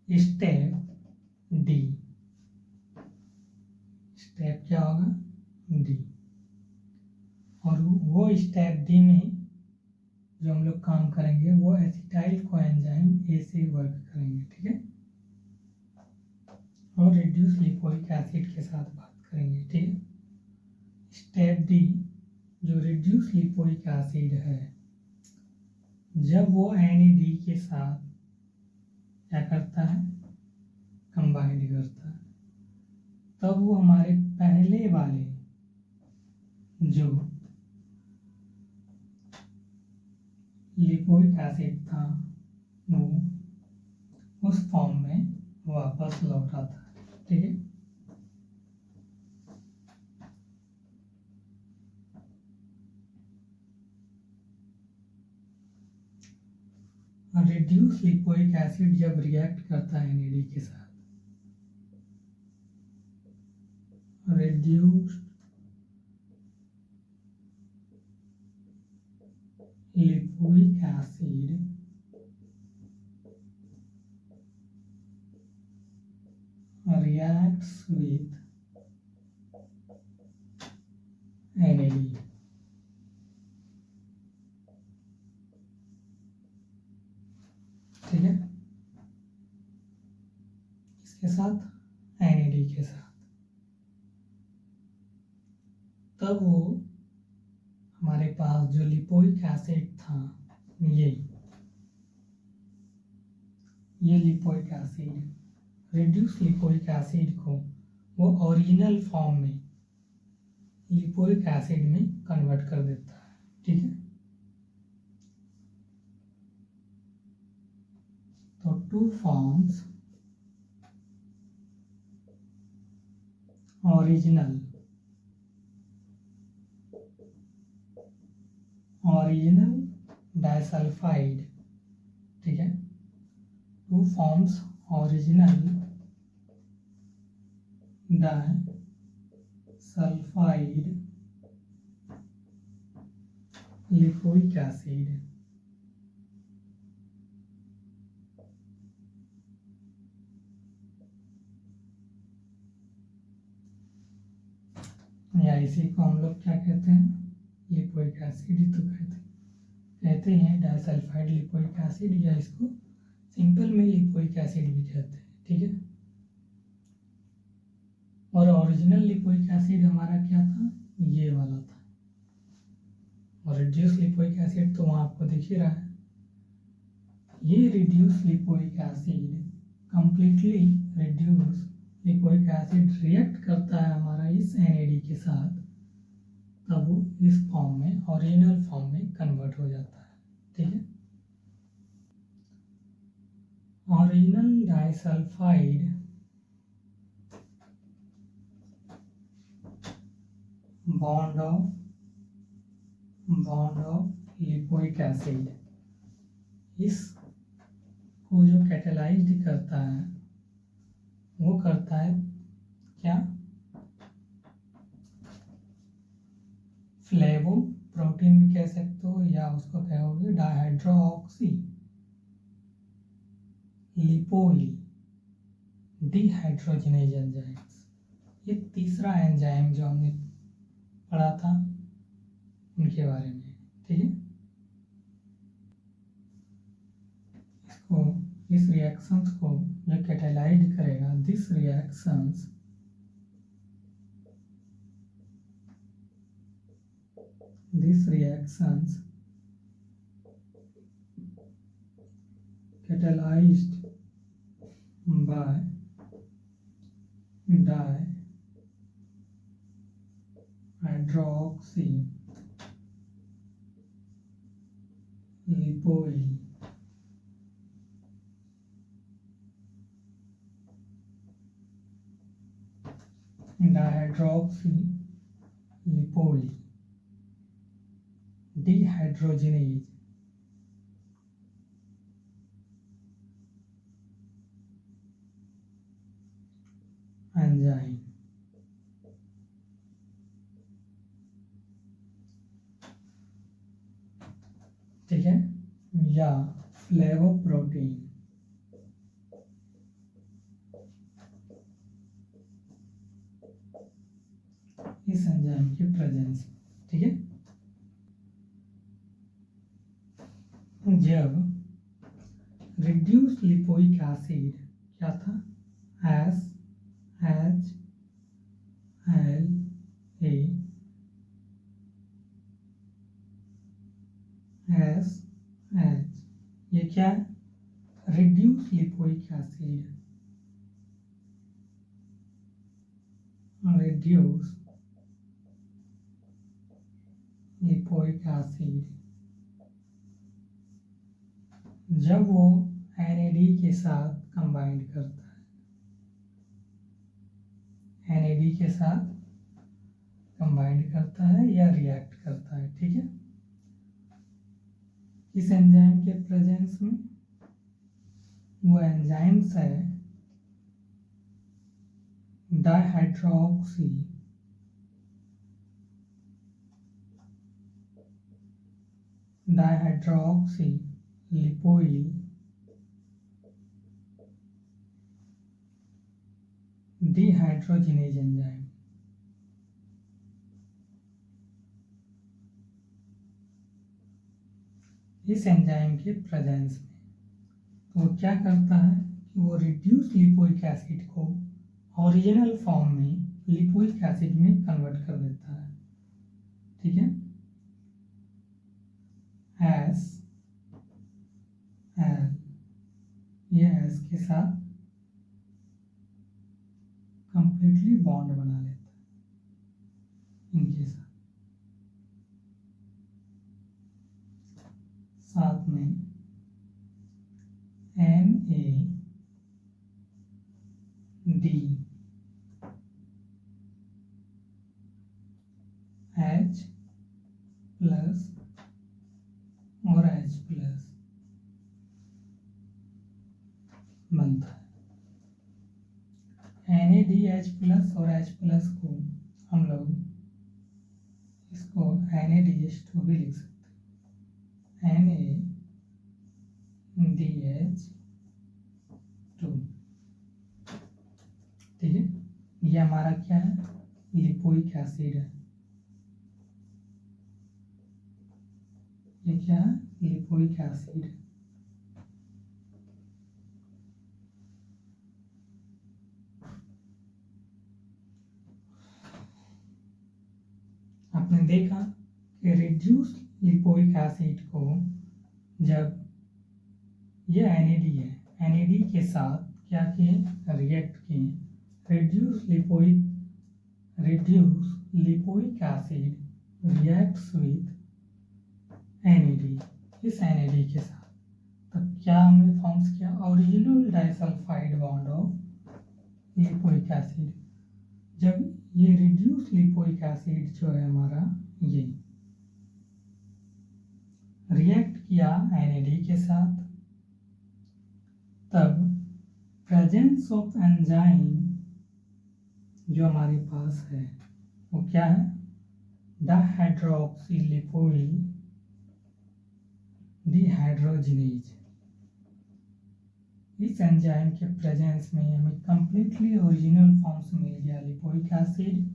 स्टेप डी, स्टेप क्या होगा, डी। और वो स्टेप डी में जो हम लोग काम करेंगे वो एसिटाइल कोएंजाइम A से वर्क करेंगे, ठीक है। और रिड्यूस लिपोइक एसिड के साथ बात करेंगे, ठीक है। स्टेप डी, जो रिड्यूस लिपोइक एसिड है, जब वो NAD के साथ क्या करता है, कंबाइंड करता है, तब वो हमारे पहले वाले जो लिपोइक एसिड था वो उस फॉर्म में वापस लौट आता है, ठीक है। रिड्यूस लिपोइक एसिड जब रिएक्ट करता है NAD के साथ, reduced lipoic acid reacts with NAD, ठीक है। इसके साथ NAD के साथ, तब वो हमारे पास जो लिपोइक एसिड था, ये lipoic acid, reduce lipoic acid को वो ओरिजिनल फॉर्म में लिपोइक एसिड में कन्वर्ट कर देता है, ठीक है। तो टू फॉर्म्स, ओरिजिनल डाइसल्फाइड, ठीक है। Two forms original disulphide lipoic acid, या इसी को हम लोग क्या कहते हैं, लिपोइक एसिड ही तो कहते हैं डाइसल्फाइड लिपोइक एसिड, या इसको सिंपल में लिपोइक एसिड भी कहते हैं, ठीक है। और ओरिजिनल लिपोइक एसिड हमारा क्या था, ये वाला था, और रिड्यूस लिपोइक एसिड तो वहाँ आपको दिख ही रहा है। ये reduce lipoic acid, completely reduce lipoic acid react करता है हमारा इस NAD के साथ, तब वो इस फॉर्म में, ओरिजिनल फॉर्म में कन्वर्ट हो जाता है, ठीक है। Original disulphide bond of lipoic acid, इस को जो कैटेलाइज्ड करता है वो करता है क्या, फ्लेवो प्रोटीन भी कह सकते हो, या उसको कहोगे डाइहाइड्रोऑक्सी लिपोइल डिहाइड्रोजनेज। ये तीसरा एंजाइम जो हमने पढ़ा था उनके बारे में, ठीक है। इसको इस रिएक्शंस को जो कैटालाइज करेगा, this reactions catalyzed by dihydroxylipoyl dehydrogenase enzyme, ठीक है, या फ्लेवोप्रोटीन, इस एंजाइम के प्रेजेंस, ठीक है। जब रिड्यूस्ड लिपोइक एसिड क्या था, SHLA ये क्या है, रिड्यूस्ड लिपोइक एसिड, जब वो NAD के साथ कंबाइंड करता है, NAD के साथ कंबाइंड करता है या रिएक्ट करता है, ठीक है। इस एंजाइम के प्रेजेंस में वो एंजाइम्स है डायहाइड्रोक्सीलिपोइल डिहाइड्रोजिनेज एंजाइम, इस एंजाइम के प्रेजेंस में वो क्या करता है कि वो रिड्यूस्ड लिपोइक एसिड को ओरिजिनल फॉर्म में लिपोइक एसिड में कन्वर्ट कर देता है, ठीक है। ये एस के साथ कंप्लीटली बॉन्ड बना लेता है इनके साथ में NADH प्लस और H प्लस बनता है। NADH प्लस और H प्लस को हम लोग इसको NADH2 भी लिख सकते हैं, NADH2, ठीक है। ये हमारा क्या है, लिपोइक एसिड है, ये क्या है, लिपोइक एसिड है। आपने देखा कि रिड्यूस्ड लिपोइक एसिड को जब ये NAD है, NAD के साथ क्या किए, रिएक्ट किए, reduced lipoic acid reacts with NAD, इस NAD के साथ, तब क्या हमने फॉर्म्स किया, original disulphide bond of lipoic acid. जब ये रिड्यूस्ड लिपोइक एसिड जो है हमारा, ये रिएक्ट किया NAD के साथ, तब प्रेजेंस ऑफ एंजाइम जो हमारे पास है वो क्या है, डायहाइड्रोक्सीलिपोइल डिहाइड्रोजिनेज। इस एंजाइम के प्रेजेंस में हमें कंप्लीटली ओरिजिनल फॉर्म्स मिल गया लिपोइक एसिड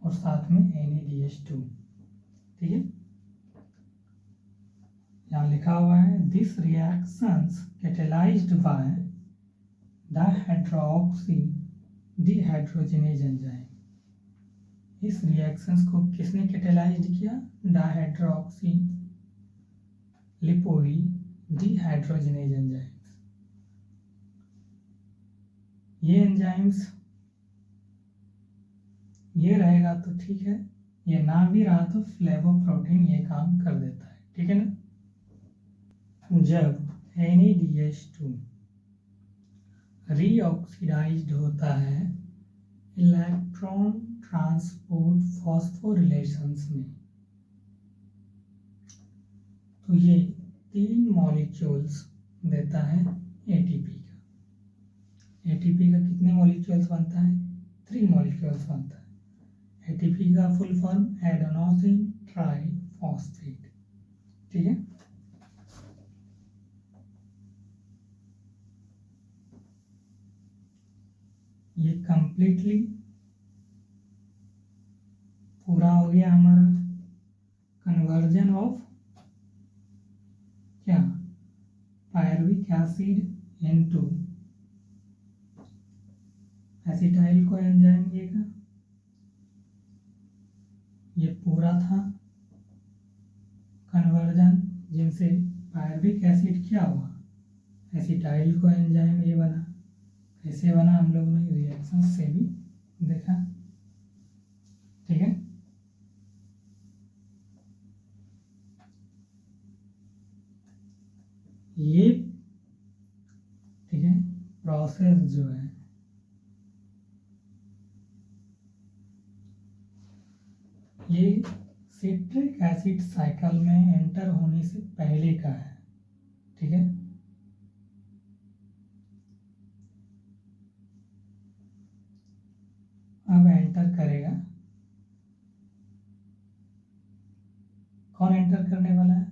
और साथ में NADH2, ठीक है। यहाँ लिखा हुआ है this reactions catalyzed by dihydroxy dehydrogenase enzyme. इस रिएक्शंस को किसने कैटेलाइज्ड किया? Dihydroxy lipoyl dehydrogenase enzymes. ये एंजाइम्स ये रहेगा तो ठीक है, ये ना भी रहा तो फ्लेवोप्रोटीन ये काम कर देता है, ठीक है ना। जब NADH2 रीऑक्सीडाइज्ड होता है इलेक्ट्रॉन ट्रांसपोर्ट फॉस्फोरिलेशंस में, तो ये 3 मॉलिक्यूल्स देता है ATP का। ATP का कितने मॉलिक्यूल्स बनता है? 3 मॉलिक्यूल्स बनता है। ATP का फुल फॉर्म एडेनोसिन ट्राइफॉस्फेट, ठीक है। ये कंप्लीटली पूरा हो गया हमारा कन्वर्जन ऑफ क्या? Pyruvic acid into acetyl co enzyme ये का, ये पूरा था कन्वर्जन, जिनसे पायरुविक एसिड क्या हुआ? एसिटाइल को एंजाइम ये बना। कैसे बना हम लोग ने रिएक्शन से भी देखा, ठीक है। ये ठीक है प्रोसेस जो है ये सिट्रिक एसिड साइकिल में एंटर होने से पहले का है, ठीक है। अब एंटर करेगा, कौन एंटर करने वाला है?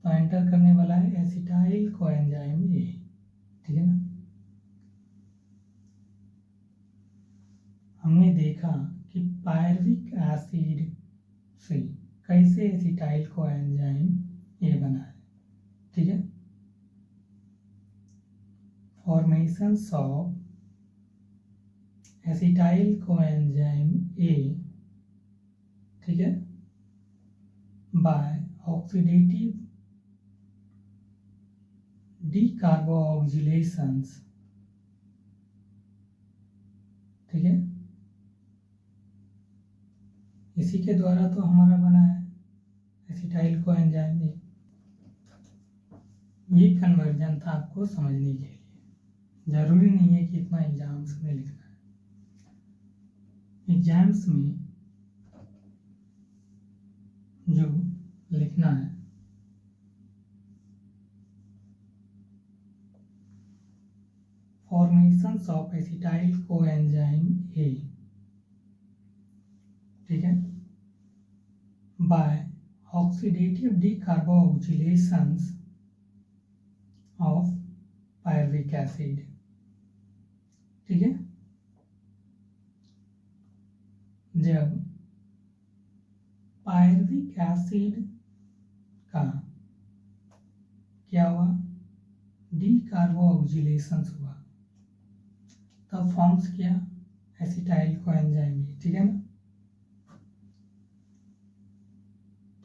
तो एंटर करने वाला है एसिटाइल कोएंजाइम ए, ठीक है ना। हमने देखा कि पायरुविक एसिड से कैसे एसिटाइल कोएंजाइम ए बना है, ठीक है। Formation of acetyl coenzyme A, ठीक है, बाय ऑक्सीडेटिव डीकार्बोक्सिलेशंस, ठीक है। इसी के द्वारा तो हमारा बना है एसिटाइल कोएंजाइम ए। ये कन्वर्जन था आपको समझने के लिए, जरूरी नहीं है कि इतना एग्जाम्स में लिखना है। एग्जाम्स में जो लिखना है formations of acetyl coenzyme A, ठीक है, by oxidative decarboxylations of pyruvic acid, ठीक है। जब पायरुविक एसिड का क्या हुआ? डीकार्बोक्सिलेशंस हुआ, तब फॉर्म्स किया एसिटाइल कोएंजाइम ए, ठीक है ना।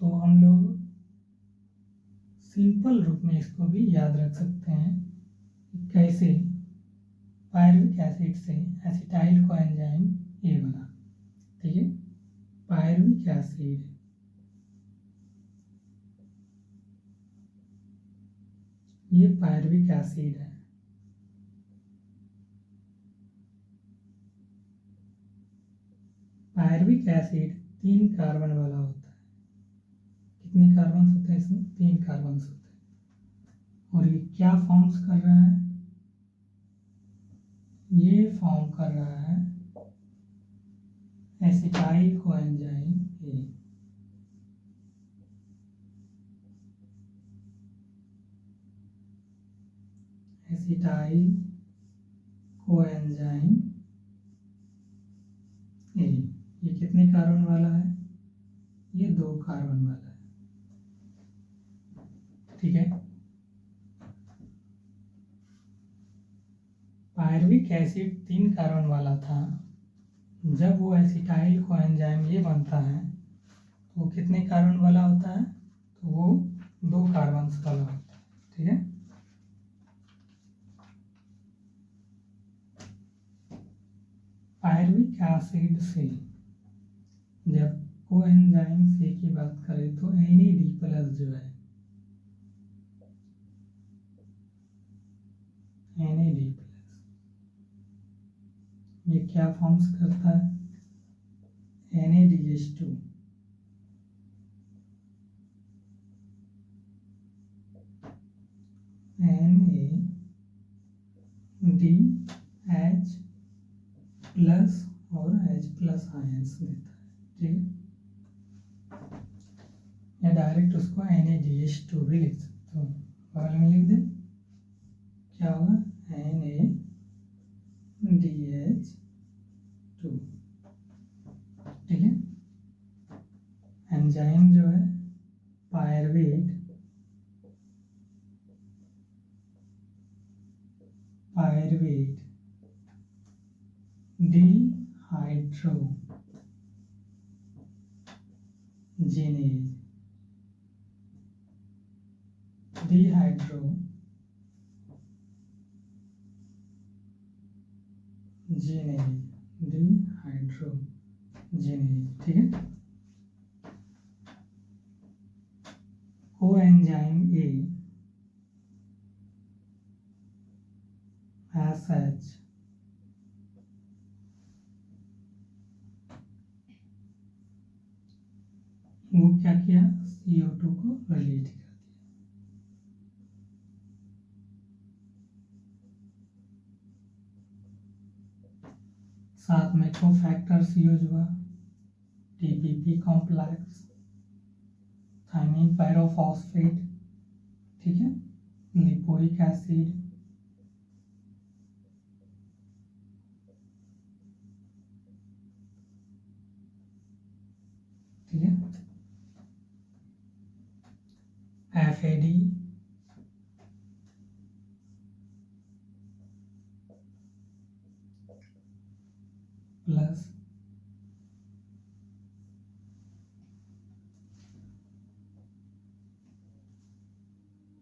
तो हम लोग सिंपल रूप में इसको भी याद रख सकते हैं कि कैसे पायरुविक एसिड से एसिटाइल कोएंजाइम ए बना, ठीक है। पायरुविक एसिड ये पायरुविक एसिड है, पायरुविक एसिड 3 कार्बन वाला होता है। कितने कार्बन होते हैं इसमें? 3 कार्बन होते हैं। और ये क्या फॉर्म्स कर रहा है? ये फॉर्म कर रहा है एसिटाइल कोएंजाइम ए, एसिटाइल कोएंजाइम ए। ये कितने कार्बन वाला है? ये 2 कार्बन वाला है। ठीक है। पायरुविक एसिड 3 कार्बन वाला था, जब वो एसिटाइल कोएंजाइम ये बनता है तो वो कितने कार्बन वाला होता है, तो वो 2 कार्बन वाला होता है, ठीक है। पायरुविक एसिड से जब कोएंजाइम से की बात करें तो NAD+ जो है, NAD+ ये क्या फॉर्म्स करता है, NADH2, NADH+ और H+ आयंस देता है, ठीक है। या डायरेक्ट उसको NADH2 भी लिख सकते हो, बगल में लिख दे, क्या होगा NADH2, ठीक है। एंजाइम जो है पायरुवेट डिहाइड्रोजिनेज, डिहाइड्रोजिनेज, ठीक है। कोएंजाइम A SH वो क्या किया, CO2 को रिलीज कर दिया। साथ में कोफैक्टर्स यूज हुआ, TPP कॉम्प्लेक्स, थायमीन पायरोफॉस्फेट, ठीक है, लिपोइक एसिड, ठीक है, FAD, प्लस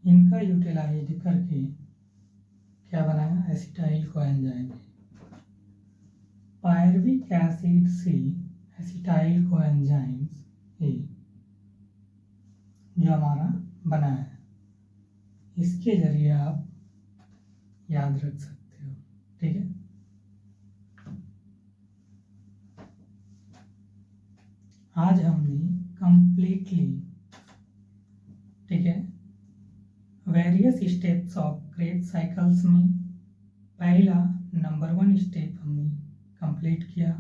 इनका यूटिलाइज करके क्या बनाया, एसिटाइल कोएंजाइम। पायरुविक एसिड से एसिटाइल कोएंजाइम्स ए जो हमारा बना है, इसके जरिए आप याद रख सकते हो, ठीक है। आज हमने कंप्लीटली, ठीक है, various steps of Krebs cycles में पहला नंबर 1 स्टेप हमने कंप्लीट किया,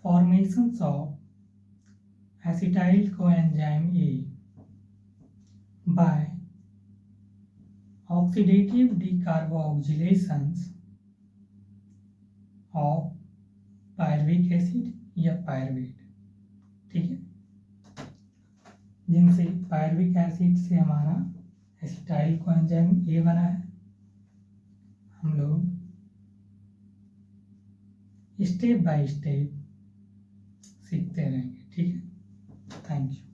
formations of acetyl coenzyme A by oxidative decarboxylations of pyruvic acid या पायरुवेट, ठीक है, जिनसे पायरुविक एसिड से हमारा एसिटाइल कोएंजाइम ए बना है। हम लोग स्टेप बाय स्टेप सीखते रहेंगे, ठीक है। Thank you.